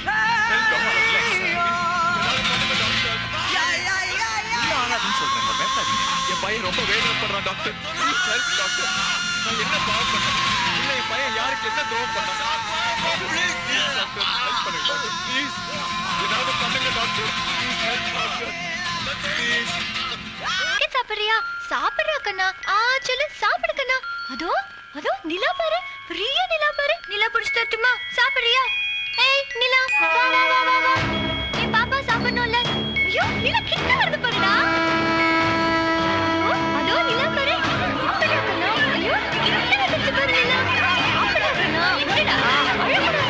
என் பையன் ரொம்ப வேதனைப்படுறான் டாக்டர். Please help doctor. நான் என்ன பாவம் பண்ணேன்? இல்ல என் பையன் யாருக்கு என்ன துரோகம் பண்ணான்? ப்ளீஸ் டாக்டர் ஹெல்ப் பண்ணுங்க டாக்டர். ப்ளீஸ் ஏதாவது பண்ணுங்க doctor. Please help doctor. Please. சாப்பிடுறியா? சாப்பிடுறா கண்ணா. சொல்லு சாப்பிடு கண்ணா. அதோ அதோ நிலா பாரு. பெரிய நிலா பாரு. நிலா புடிச்சு தட்டுமா? சாப்பிடுறியா? ஏய் நிலா வா வா வா வா வா. ஏய் பாப்பா சாப்பிடணும்ல. ஐயோ நிலா கிட்ட வருது பாருடா. அதோ நிலா பாரு. சாப்பிடுறா கண்ணா. ஐயோ கிட்ட வந்துச்சு பாரு நிலா. சாப்பிடுறா கண்ணா. என்னடா? அழகுடா.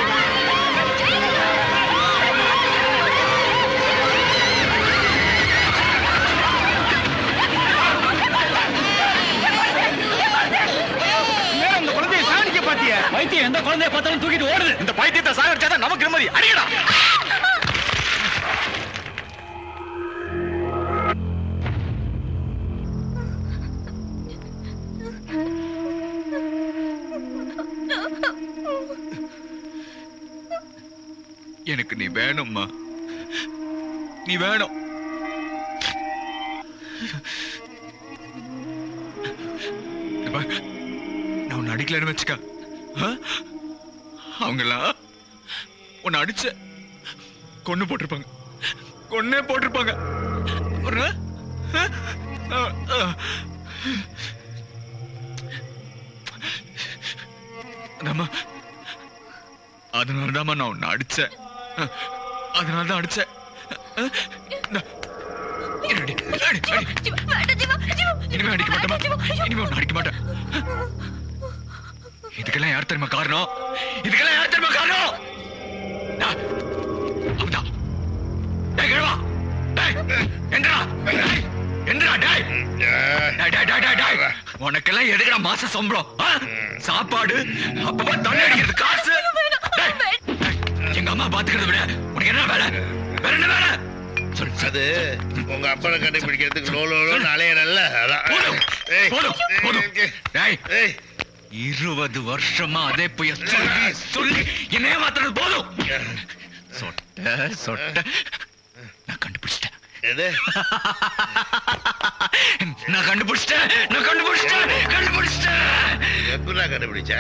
பைத்தியம் எந்த குழந்தைய பார்த்தாலும் தூக்கிட்டு ஓடுது. இந்த பைத்தியத்தை சாகடிச்சாதான் நமக்கு நிம்மதி. அடிக்கடா. எனக்கு நீ வேணும்மா, நீ வேணும். நான் உன்னை அடிக்கலன்னு வச்சுக்க, அவங்கெல்லாம் உன்னை அடிச்ச கொன்னு போட்டிருப்பாங்க, கொன்னே போட்டிருப்பாங்க. அதனாலதான் நான் உன்னை அடிச்சேன், அதனாலதான் அடிச்சேன். இனிமே அடிக்க மாட்டேன், இனிமே ஒன்னு அடிக்க மாட்டேன். இதுக்கெல்லாம் யார் தெரியுமா காரணம்? இதுக்கெல்லாம் யார் தெரியுமா காரணம்? அவன்தான். டேய் கிழவா, டேய் எந்திரா, எந்திரா, டேய் டேய் டேய் டேய், உனக்கெல்லாம் எதுக்குடா மாச சம்பளம்? சாப்பாடு, அப்பப்ப தண்ணி அடிக்கிறது, காசு. எங்க அம்மா பாத்துக்கிறத விட உனக்கு என்ன வேலை? வேற என்ன வேலை? அது உங்க அப்பனை கண்டுபிடிக்கிறதுக்கு லோலோன்னு அலைய நல்ல 20 வருஷமா அதே போய் சொல்லி சொல்லி என்ன ஏமாத்துறது போதும். சொட்ட சொட்ட நான் கண்டுபிடிச்சிட்டேன். நான் கண்டுபிடிச்சிட்டேன், நான் கண்டுபிடிச்சிட்டேன், கண்டுபிடிச்சிட்டேன். எப்படா கண்டுபிடிச்ச?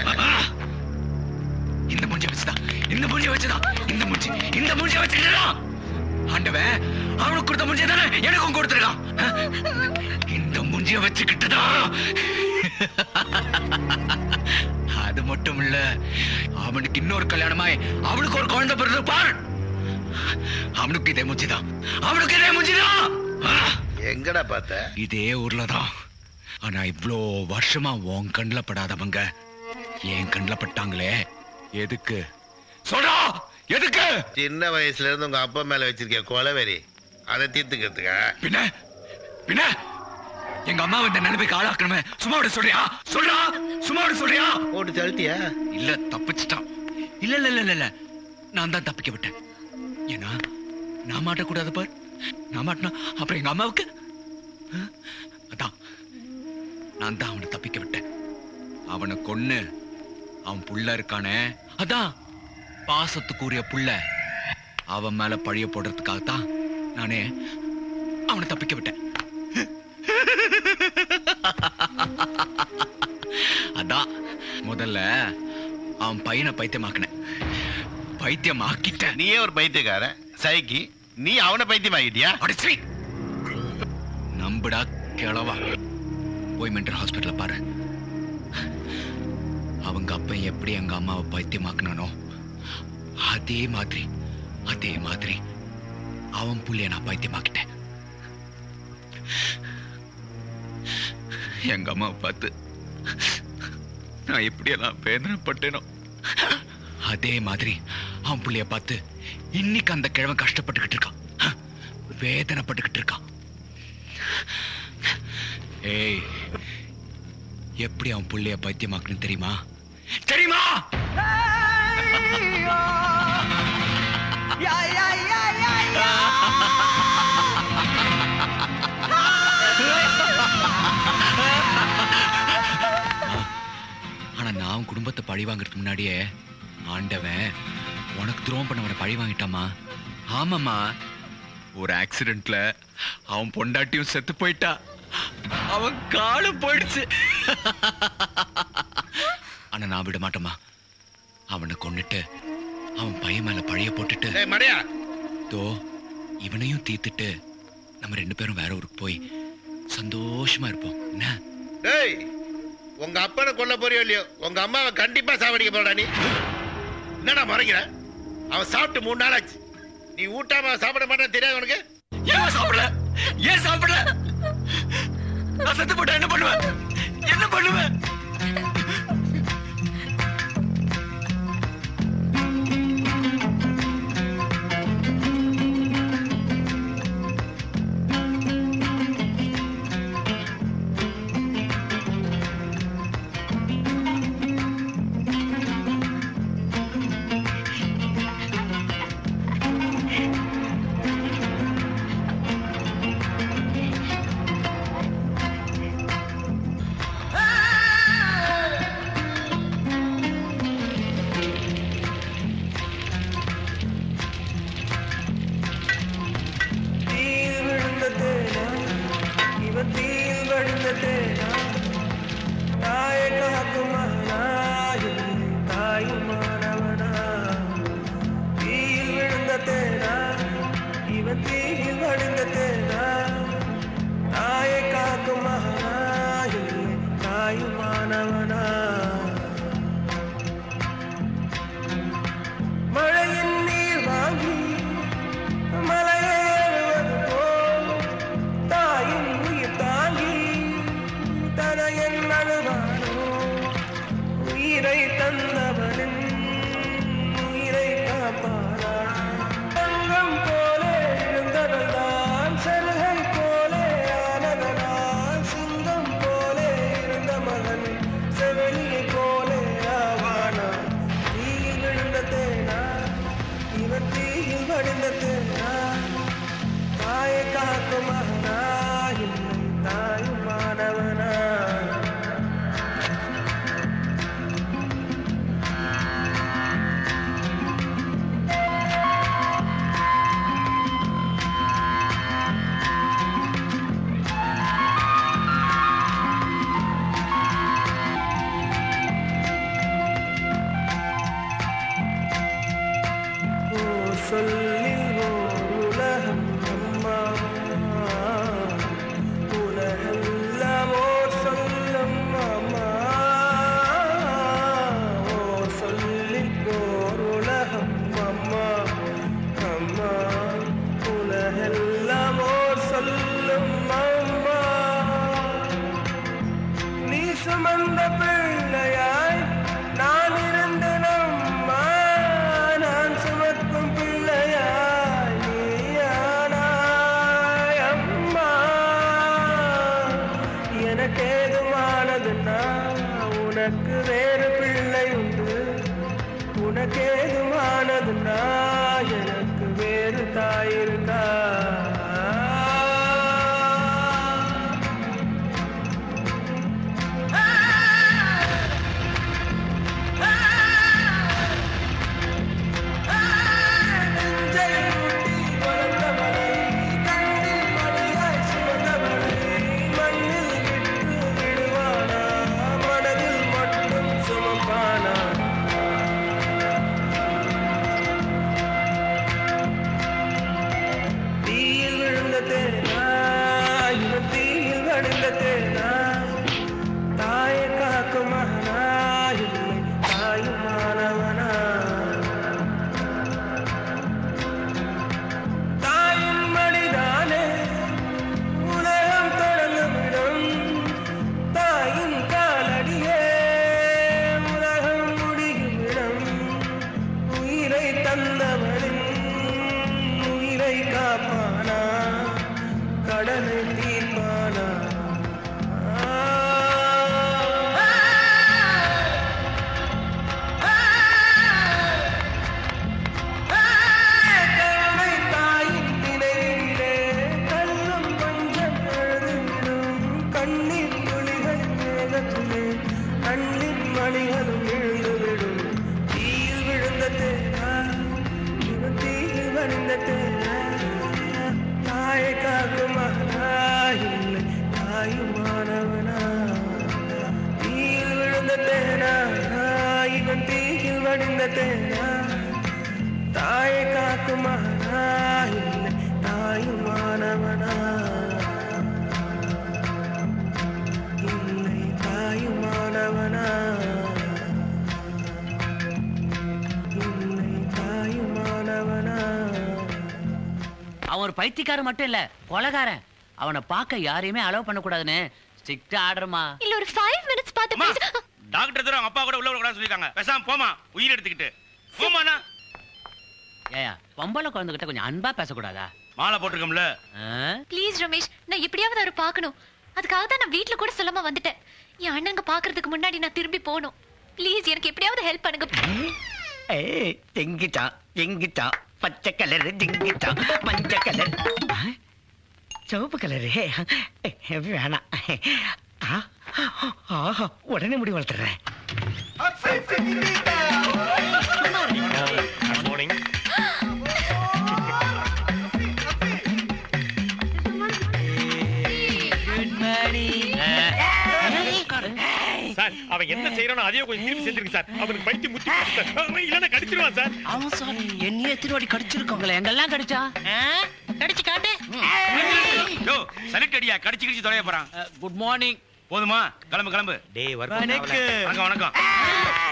இந்த மூஞ்சி வச்சுதான், இந்த மூஞ்சி வச்சுதான், இந்த மூஞ்சி வச்சுக்கிட்டுதான் ஆண்டவன் அவனுக்கு கொடுத்த மூஞ்சியை தானே எனக்கும் கொடுத்துருக்கான். இந்த மூஞ்சியை வச்சுக்கிட்டுதான். அது மட்டும் இல்ல, அவனுக்கு இன்னொரு கல்யாணமாய் அவனுக்கு ஒரு குழந்தை பிறகு பாரு. அவனுக்கு இதே மூஞ்சிதான், அவனுக்கு இதே மூஞ்சிதான். எங்கடா பார்த்த? இதே ஊர்லதான். ஆனா இவ்ளோ வருஷமா உன் கண்ணுல படாதவங்க என் கண்ணுல பட்டாங்களே. எதுக்கு சொல்றா? எதுக்கு? சின்ன வயசுல இருந்து உங்க அப்பா மேல வச்சிருக்க கொலவெறி, அதை தீர்த்துக்கிறதுக்கா? பின்ன பின்ன எங்க அம்மா இந்த நிலைமைக்கு ஆளாக்கணுமே சும்மா விட சொல்றியா? சொல்றா, சும்மா விட சொல்றியா? போட்டு தழுத்தியா? இல்ல, தப்பிச்சிட்டான். இல்ல இல்ல இல்ல இல்ல, நான் தான் தப்பிக்க விட்டேன். ஏன்னா நான் மாட்டக்கூடாது பார். நான் மாட்டினா அப்புறம் எங்க அம்மாவுக்கு. அதான் நான் தான் அவனை தப்பிக்க விட்டேன். அவனை கொன்னு அவன் புள்ள இருக்கானே, அதான் பாசத்துக்குரிய புள்ள, அவன் மேல பழிய போடுறதுக்காகத்தான் நானே அவனை தப்பிக்க விட்டேன். அதான் முதல்ல அவன் பையனை பைத்தியமாக்கினேன், பைத்தியமாக்கிட்டேன். நீயே ஒரு பைத்தியக்காரன் சைக்கி, நீ அவனை பைத்தியமாக்கிட்டியா? அடிச்சி நம்புடா கிழவா. போய் மென்டல் ஹாஸ்பிட்டல பாரு. அவங்க அப்ப எப்படி எங்க அம்மாவை பைத்தியமாக்கினானோ அதே மாதிரி அவன் புள்ளைய நான் பைத்தியமாக்கிட்டேன். எங்க அம்மாவை பார்த்து நான் எப்படியெல்லாம் வேதனைப்பட்டேனோ அதே மாதிரி அவன் புள்ளைய பார்த்து இன்னைக்கு அந்த கிழவன் கஷ்டப்பட்டுக்கிட்டு இருக்கான், வேதனைப்பட்டுக்கிட்டு இருக்கான். ஏய், எப்படி அவன் புள்ளைய பைத்தியமாக்கணும் தெரியுமா? தெரியுமா? ஆனா நான் குடும்பத்தை பழி வாங்கறதுக்கு முன்னாடியே ஆண்டவன் உனக்கு துரோகம் பண்ணவனை பழி வாங்கிட்டாமா. ஆமாமா, ஒரு ஆக்சிடென்ட்ல அவன் பொண்டாட்டியும் செத்து போயிட்டா, அவன் காலம் போயிடுச்சு. ஆனா நான் விட மாட்டேமா. அவனை கொன்னுட்டு அவன் பையன் மேல பழைய போட்டுட்டு தோ இவனையும் தீத்துட்டு நம்ம 2 பேரும் வேற ஊருக்கு போய் சந்தோஷமா இருப்போம். என்ன? டேய், உங்க அப்பனை கொல்ல போறியோ இல்லையோ, உங்க அம்மாவை கண்டிப்பா சாவடிக்க போறா. நீ என்னடா மறைக்கிற? அவன் சாப்பிட்டு 3 நாள் ஆச்சு. நீ ஊட்டாம சாப்பிட மாட்டேன்னு தெரியாது உனக்கு? ஏன் சாப்பிடல? ஏன் சாப்பிடல? நான் செத்து போட்டா என்ன பண்ணுவேன்? என்ன பண்ணுவேன்? உயிரை தந்தவனின் உயிரை காப்பானா தங்கம் போலே இருந்தவள்தான் சருகை போலே ஆனவனான் சிங்கம் போலே இருந்த மகன் செவலியை போலே ஆவானா தீயில் விழுந்த தேனா இவன் தீயில் வடிந்த தேனா தாயை காக்கும் மகனா இல்லை தாயும் மாணவனா சொல்லில் ஓர் உலகம் அம்மா உலகெல்லாம் ஓர் சொல்லும் அம்மா ஓர் சொல்லில் ஓர் உலகம் அம்மா அம்மா உலகெல்லாம் ஓர் சொல்லும் அம்மா நீ சுமந்த பிள்ளையாய் நான் இருந்தேன் அம்மா நான் சுமக்கும் பிள்ளையாய் நீயானாய் அம்மா எனக்கேதுமானதுன்னா உனக்கு வேறு பிள்ளை உண்டு உனக்கேதுமானதுன்னா எனக்கு வேறு தாய் இருக்கா தாயை காக்கும் மகனா இல்லை தாயும் மாணவனா தாயின் மடிதானே உலகம் தொடங்குமிடம் தாயின் காலடியே உலகம் முடியுமிடம் உயிரை தந்தவனின் உயிரை காப்பானா கடனை தீர்ப்பானா கண்ணின் மணிகளும் விழுந்துவிடும் தீயில் விழுந்த தேனா இவன் தீயில் வடிந்த தேனா தாயை காக்கும் மகனா இல்லை தாயுமானவனா தீயில் விழுந்த தேனா இவன் தீயில் வடிந்த தேனா தாயை காக்கும் மகனா இல்லை தாயுமானவனா இல்லை தாயுமானவனா இல்லை தாயுமானவனா அவன் ஒரு பைத்தியக்காரன் மட்டும் இல்ல கொலைகாரன் அவனை பார்க்க யாரையுமே அலோவ் பண்ண கூடாதுன்னு ஸ்ட்ரிக்ட்டா ஆர்டர்மா இல்ல ஒரு 5 மினிட்ஸ் பார்த்து பேச டாக்டர் தர அப்பா கூட உள்ள வர கூடாது சொல்லிருக்காங்க பேசாம போமா உயிர் எடுத்துக்கிட்டு போமாண்ணா ஏயா பொம்பளை குழந்தைகிட்ட கொஞ்சம் அன்பா பேசக்கூடாதா மாலை போட்டுருக்கோம்ல ப்ளீஸ் ரமேஷ் நான் எப்படியாவது அவரை பார்க்கணும் அதுக்காக தான் நான் வீட்ல கூட சொல்லாம வந்துட்டேன் என் அண்ணங்க பாக்குறதுக்கு முன்னாடி நான் திரும்பி போகணும் ப்ளீஸ் எனக்கு எப்படியாவது ஹெல்ப் பண்ணுங்க எங்கிட்டான் பச்சை கலர் திங்கிட்டான் மஞ்சள் கலர் சிவப்பு கலரு வேணாம் உடனே முடி வளர்த்துறேன் சார் அவன் என்ன செய்யறானோ அதே கொஞ்சம் திருப்பி செஞ்சிருக்கு சார் அவனுக்கு பைத்தி முத்தி சார் இல்லன்னா கடிச்சிருவான் சார் ஆமா சார் என்னையே திருவாடி கடிச்சிருக்கோங்களே எங்கெல்லாம் கடிச்சா கடிச்சு காட்டு யோ சலிட் அடியா கடிச்சு தொலைய போறான் குட் மார்னிங் போதுமா கிளம்பு கிளம்பு டேய் வணக்கம் வணக்கம்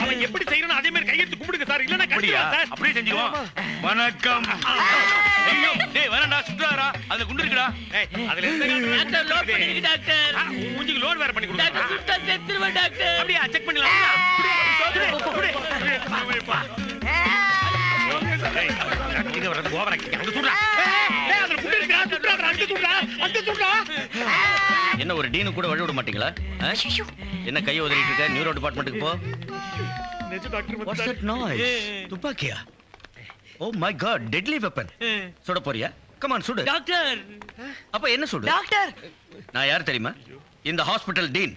அவன் எப்படி செய்யறானோ அதே மாதிரி கையெடுத்து கும்பிடுங்க சார் இல்லன்னா கடிச்சிருவான் சார் அப்படியே செஞ்சுவோம் வணக்கம் ஐயோ டேய் வரடா சுற்றாரா அதுல குண்டு இருக்குடா ஏய் அதுல டாக்டர் லோட் பண்ணிங்க டாக்டர் மூஞ்சிக்கு லோட் வேற பண்ணி கொடுங்க டாக்டர் சுத்தா செத்துருவா டாக்டர் அப்படியே செக் பண்ணலாம் ஓவரா அங்க சுடுறா. ஏய் அதுல புடி இருக்கா? சுடுறா, அங்க சுடுறா, அங்க சுடுறா. என்ன ஒரு டீனு கூட வழி விட மாட்டீங்களா? என்ன கையை உதறிட்டு இருக்க? நியூரோ டிபார்ட்மெண்ட்டுக்கு போ. நெஜ டாக்டர் What's that noise? துப்பாக்கியா? Oh my god, deadly weapon. சுட போறியா? Come on, சுடு. டாக்டர். அப்ப என்ன சுடு? டாக்டர். நான் யார் தெரியுமா? இந்த ஹாஸ்பிடல் டீன்.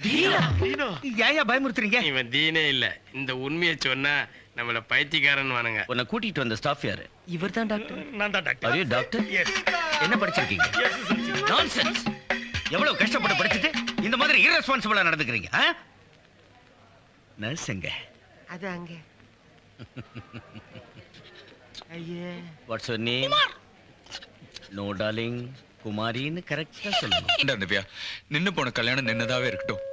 ஏயா பயமுறுத்துறீங்க? இவன் டீனே இல்ல. இந்த உண்மையை சொன்னா நம்மள பைத்தியக்காரன் வானுங்க. உன்னை கூட்டிட்டு வந்த ஸ்டாஃப் யாரு? இவர்தான் டாக்டர். நான் தான் டாக்டர். Are you doctor? என்ன படிச்சிருக்கீங்க? Nonsense. எவ்வளவு கஷ்டப்பட்டு படிச்சிட்டு இந்த மாதிரி irresponsible-ஆ நடந்துக்கிறீங்க? நர்ஸ்ங்க. அது அங்க. ஐயே. What's your name? No darling. குமாரின்னு கரெக்டா சொல்லணும். திவ்யா, நின்னு போன கல்யாணம் நின்னதாவே இருக்கட்டும்.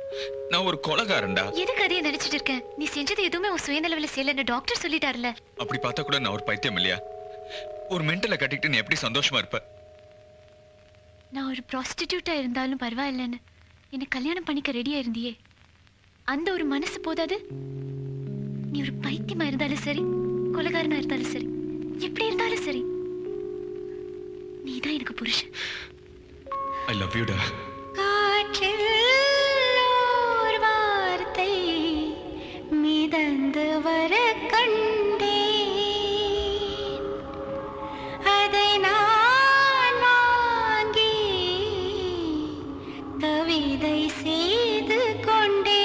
நான் ஒரு கொலைகாரன்டா. எதுக்கு அதையே நினைச்சிட்டு இருக்கேன்? நீ செஞ்சது எதுவுமே உன் சுயநலவில செய்யலன்னு டாக்டர் சொல்லிட்டாருல. அப்படி பார்த்தா கூட நான் ஒரு பைத்தியம் இல்லையா? ஒரு மென்டலை கட்டிட்டு நீ எப்படி சந்தோஷமா இருப்ப? நான் ஒரு ப்ராஸ்டிடியூட்டா இருந்தாலும் பரவாயில்லைன்னு என்னை கல்யாணம் பண்ணிக்க ரெடியா இருந்தியே, அந்த ஒரு மனசு போதாது? நீ ஒரு பைத்தியமா இருந்தாலும் சரி, கொலைகாரனா இருந்தாலும் சரி, எப்படி இருந்தாலும் சரி, நீதான் எனக்கு புருஷன். I love you, டா. காற்றில் ஓர் வார்த்தை மிதந்து வர கண்டேன், அதை நான் வாங்கி கவிதை செய்து கொண்டேன்.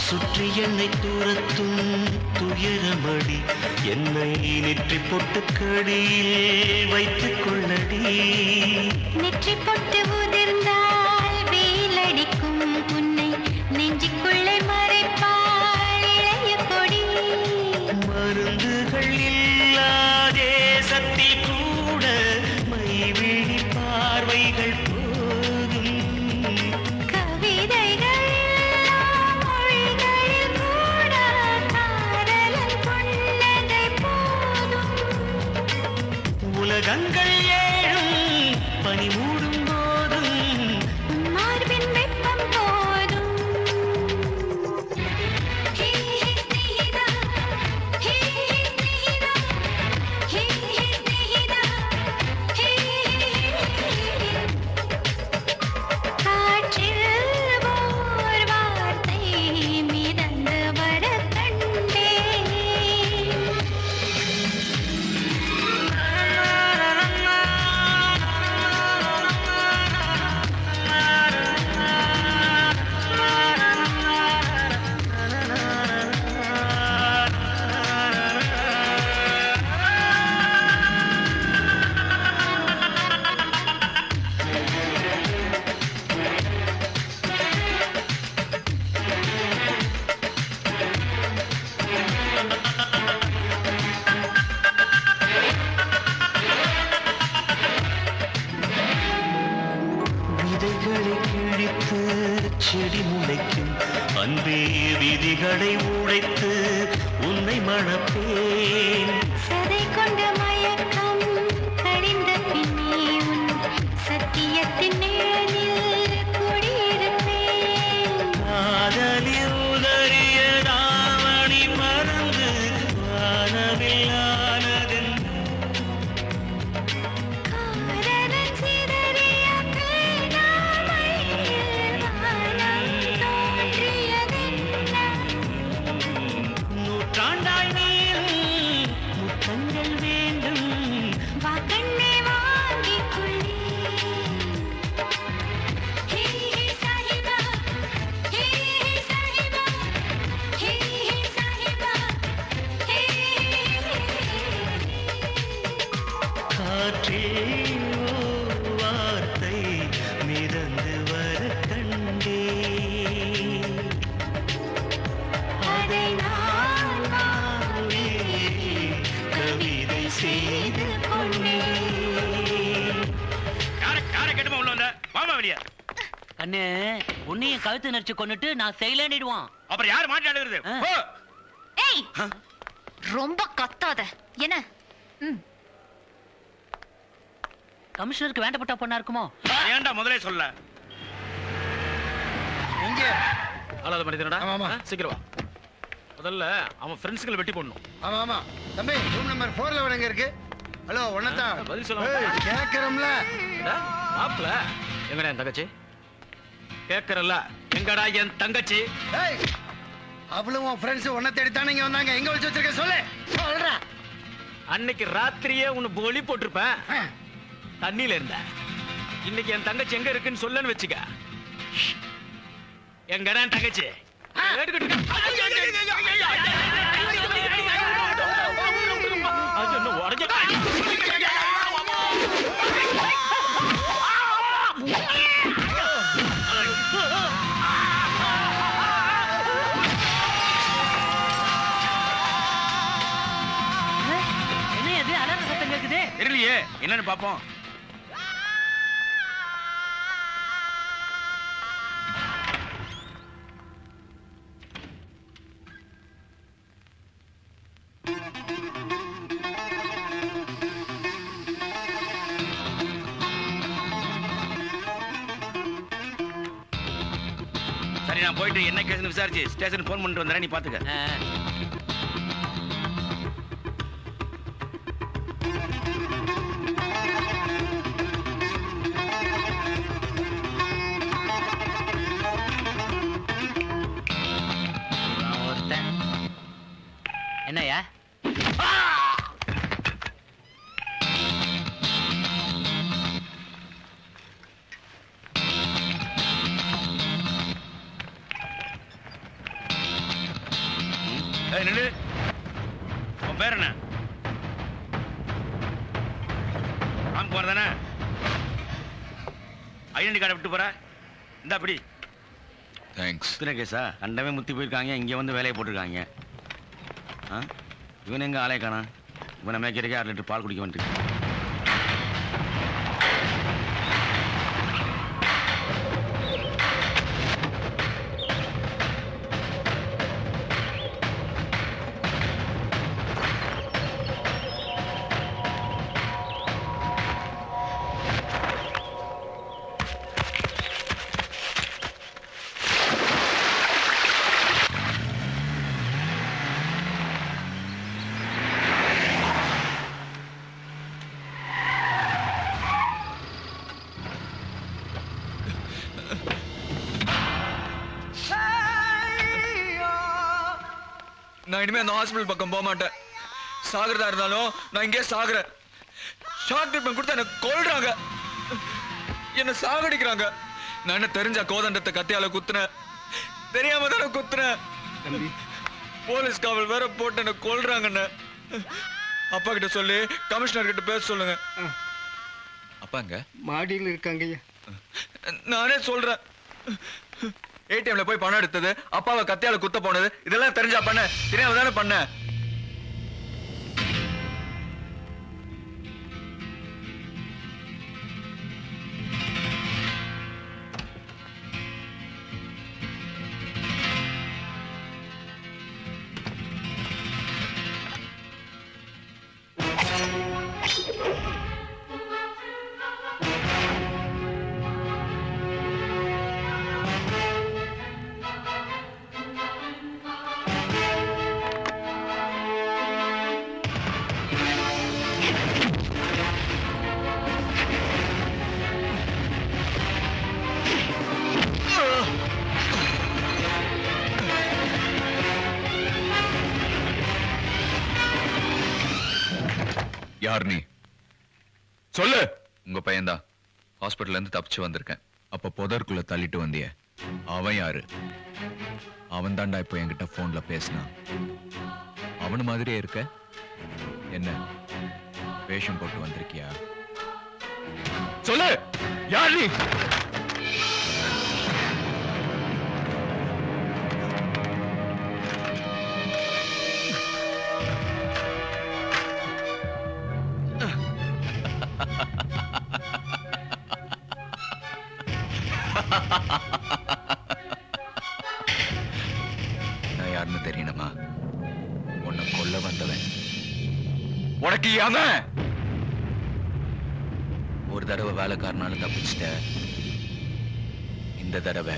சுற்றி என்னை துரத்தும் துயரமடி, என்னை நெற்றி பொட்டு கடியில் வைத்துக் கொள்ளடி. நெற்றி பொட்டு உதிர்ந்தால் வெயிலடிக்கும், உன்னை நெஞ்சுக்குள்ளே மறைப்பாள் இளைய கொடி. மருந்துகள் இல்லாதே சக்தி கூட மைவிழி பார்வைகள் போதும். கவிதைகள் மொழிகளில் கூட காதலன் புன்னகை போதும். உலகங்கள் ஏழும் பனி மூடும் போதும் வைத்து உன்னை மணப்பேன். சதை கொண்ட மயக்கம் கடிந்த பின்னே உன் சத்தியத்தின் நிழலில் குடியிருப்பேன். காதலில் உதறிய தாவணி மறந்து வானவில்லானதென் காதலன் சிதறிய பேராமையில் வானம் தோன்றியதென்ன? நூற்றாண்டாய் நீரும் முத்தங்கள் வேண்டும். வா கண்ணே வாங்கிக் கொள்ளே. ஹே ஹே சாஹிபா, ஹே ஹே சாஹிபா, ஹே ஹே சாஹிபா, ஹே காற்றே ஓர் வார்த்தை மிதந்து வர கண்டே. அதை நான் வாங்கி கவிதை செய்து கொண்டேன். யாரை கேட்டுமா உள்ள வந்த வாமா வெளிய. கண்ணு உன்னையும் கழுத்து நெரிச்சு கொண்டுட்டு நான் செய்யலேன்னுடுவான். அப்புறம் யார் மாட்டி அழுகுறது? போ. ஏய் ரொம்ப கத்தாத என்ன? கமிஷனருக்கு வேண்டப்பட்ட பொண்ணா இருக்குமோ? ஏன்டா முதலே சொல்ல? எங்க அல்லாத மனிதனடா. ஆமா சீக்கிரம் வா. முதல்ல அவன் ஃப்ரெண்ட்ஸ்களை வெட்டி போடணும். ஆமா ஆமா தம்பி ரூம் நம்பர் 411 எங்க இருக்கு? ஹலோ ஒன்னதா பதில் சொல்ல கேக்குறோம்ல. மாப்ள எங்கடா என் தங்கச்சி? கேக்குறல்ல எங்கடா என் தங்கச்சி? ஏய் அவளும் உன் ஃப்ரெண்ட்ஸ் உன்னை தேடி தானே இங்க வந்தாங்க. எங்க வச்சு வச்சிருக்க சொல்லு. சொல்றா. அன்னைக்கு ராத்திரியே உன்னை பொலி போட்டிருப்பேன். தண்ணியில இருந்த. இன்னைக்கு என் தங்கச்சி எங்க இருக்குன்னு சொல்லன்னு வச்சுக்க. எங்கடா என் தங்கச்சி? என்ன இது அலற சத்தம் கேக்குது? தெரியலையே என்னன்னு பாப்போம். சரி நான் போயிட்டு என்ன கேஸ்னு விசாரிச்சு ஸ்டேஷன் போன் பண்ணிட்டு வந்துறேன். நீ பாத்துக்க. என்னய்யா? ஏய் நில்லு. உன் பேர் என்ன? ஆம் போறதானே? ஐடென்டி கார்டை விட்டு போற. இந்த அப்படி. தேங்க்ஸ். இத்தனை கேஸா? அண்டவே முத்தி போயிருக்காங்க. இங்க வந்து வேலையை போட்டிருக்காங்க. இவன் எங்க ஆளே காணா? இவனை மேய்க்கிறதுக்கே 6 லிட்டர் பால் குடிக்க வந்துட்டு. நான் இனிமே அந்த ஹாஸ்பிடல் பக்கம் போக மாட்டேன். சாகிறதா இருந்தாலும் நான் இங்கே சாகுறேன். ஷார்ட் ட்ரீட்மெண்ட் கொடுத்து என்ன கொல்றாங்க. என்ன சாகடிக்கிறாங்க. நான் என்ன தெரிஞ்ச கோதண்டத்தை கத்தியால குத்துனேன். தெரியாம தானே குத்துனேன். போலீஸ் காவல் வேற போட்டு என்ன கொல்றாங்கன்னு. அப்பா கிட்ட சொல்லி கமிஷனர் கிட்ட பேச சொல்லுங்க. அப்பாங்க மாடியில் இருக்காங்க. நானே சொல்றேன். ஏடிஎம்ல போய் பணம் எடுத்தது, அப்பாவை கத்தியால குத்த போனது, இதெல்லாம் தெரிஞ்சா பண்ண? தெரியாம தானே பண்ண. யார் நீ? சொல்லு. உங்க பையன்தான். ஹாஸ்பிட்டல்ல இருந்து தப்பிச்சு வந்திருக்கேன். அப்ப புதற்குள்ள தள்ளிட்டு வந்திய அவன் யாரு? அவன் தாண்டா இப்போ என்கிட்ட போன்ல பேசினான். அவனு மாதிரியே இருக்க. என்ன வேஷம் போட்டு வந்திருக்கியா? சொல்லு, யார் நீ? நான் யாருன்னு தெரியணுமா? உன்னை கொல்ல வந்தவன். உனக்கு அவன் ஒரு தடவை வேலைக்காரனால தப்பிச்சிட்ட. இந்த தடவை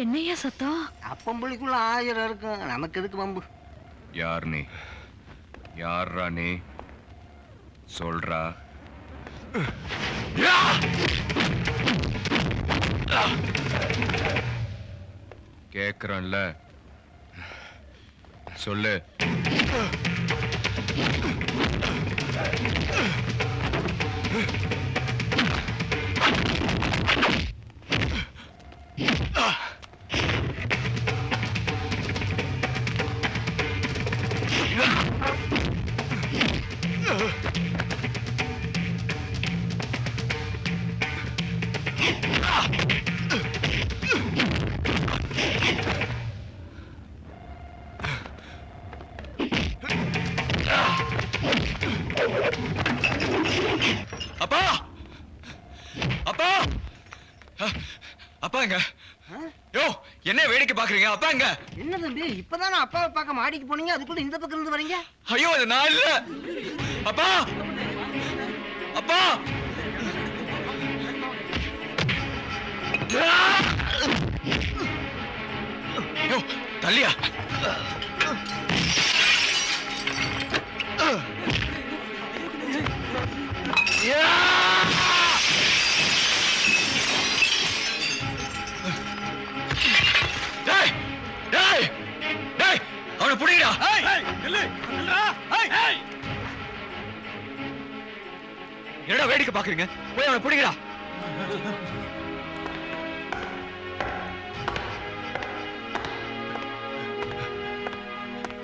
என்னையா சத்தம்? அப்பம்புளிக்குள்ள 1000 இருக்கும், நமக்கு எதுக்கு பம்பு? யார் நீ? யாரா நீ? சொல்றா. கேக்குறேன்ல, சொல்லு. அப்பா, அப்பா, அப்பா எங்க? யோ, என்ன வேடிக்கை பாக்குறீங்க? அப்பா எங்க? என்ன தம்பி, இப்பதானே அப்பாவை பார்க்க மாடிக்கு போனீங்க, அதுக்குள்ள இந்த பக்கம் இருந்து வரீங்க? ஐயோ, அது நான் இல்ல. அப்பா, அப்பா, யோ, தள்ளியா? டேய், டேய், டேய், அவனை புடிங்கடா. என்னடா வேடிக்கை பாக்குறீங்க? போய் அவனை புடிங்கடா.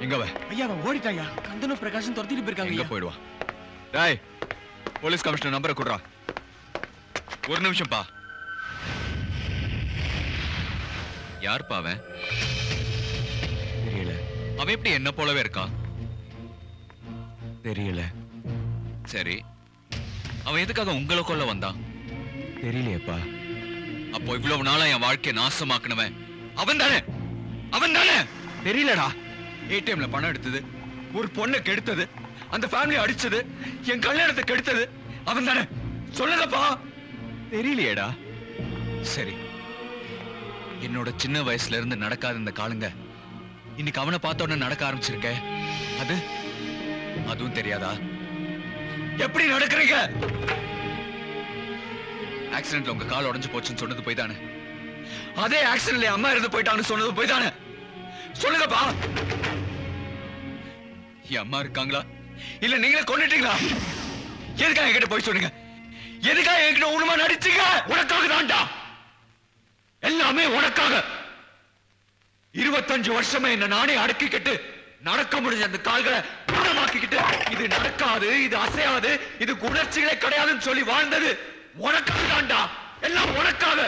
எங்க ஐயா அவன் ஓடிட்டாயா. கந்தனும் பிரகாஷும் துரத்திட்டு போயிருக்காங்க. எங்க போயிடுவா? டேய், போலீஸ் கமிஷனர் நம்பரை குடுறா. ஒரு நிமிஷம் பா. யார்ப்பா அவன்? தெரியல. அவன் எப்படி என்ன போலவே இருக்கான்? தெரியல. சரி, அவன் எதுக்காக உங்களை கொல்ல வந்தான்? தெரியலையப்பா. அப்போ இவ்வளவு நாளா என் வாழ்க்கையை நாசமாக்குனவன் அவன் தானே? அவன் தானே? தெரியலடா. ஏடிஎம்ல பணம் எடுத்தது, ஒரு பொண்ணை கெடுத்தது, அந்த ஃபேமிலி அடிச்சது, என் கல்யாணத்தை கெடுத்தது அவன் தானே? சொல்லுங்கப்பா. தெரியலையேடா. சரி, என்னோட சின்ன வயசுல இருந்து நடக்காத இந்த காலங்க இன்னைக்கு அவனை பார்த்த உடனே நடக்க ஆரம்பிச்சிருக்க. அதுவும் தெரியாதா? எப்படி நடக்கிறீங்க? ஆக்சிடென்ட்ல உங்க கால் உடைஞ்சு போச்சுன்னு சொன்னது போய் தானே? அதே ஆக்சிடென்ட்ல அம்மா இருந்து போயிட்டான்னு சொன்னது போய் தானே? சொல்லுங்கப்பா. என் அம்மா இருக்காங்களா இல்ல நீங்களே கொன்னுட்டீங்களா? எதுக்காக என்கிட்ட போய் சொன்னீங்க? எதுக்காக என்கிட்ட உண்மை நடிச்சீங்க? உனக்காக தான்டா, எல்லாமே உனக்காக. 25 வருஷமே என்ன நானே அடக்கிக்கிட்டு நடக்க முடிஞ்ச அந்த கால்களை அடையாளமாக்கிக்கிட்டு இது நடக்காது, இது அசையாது, இது உணர்ச்சிகளே கிடையாதுன்னு சொல்லி வாழ்ந்தது உனக்காக தான்டா. எல்லாம் உனக்காக.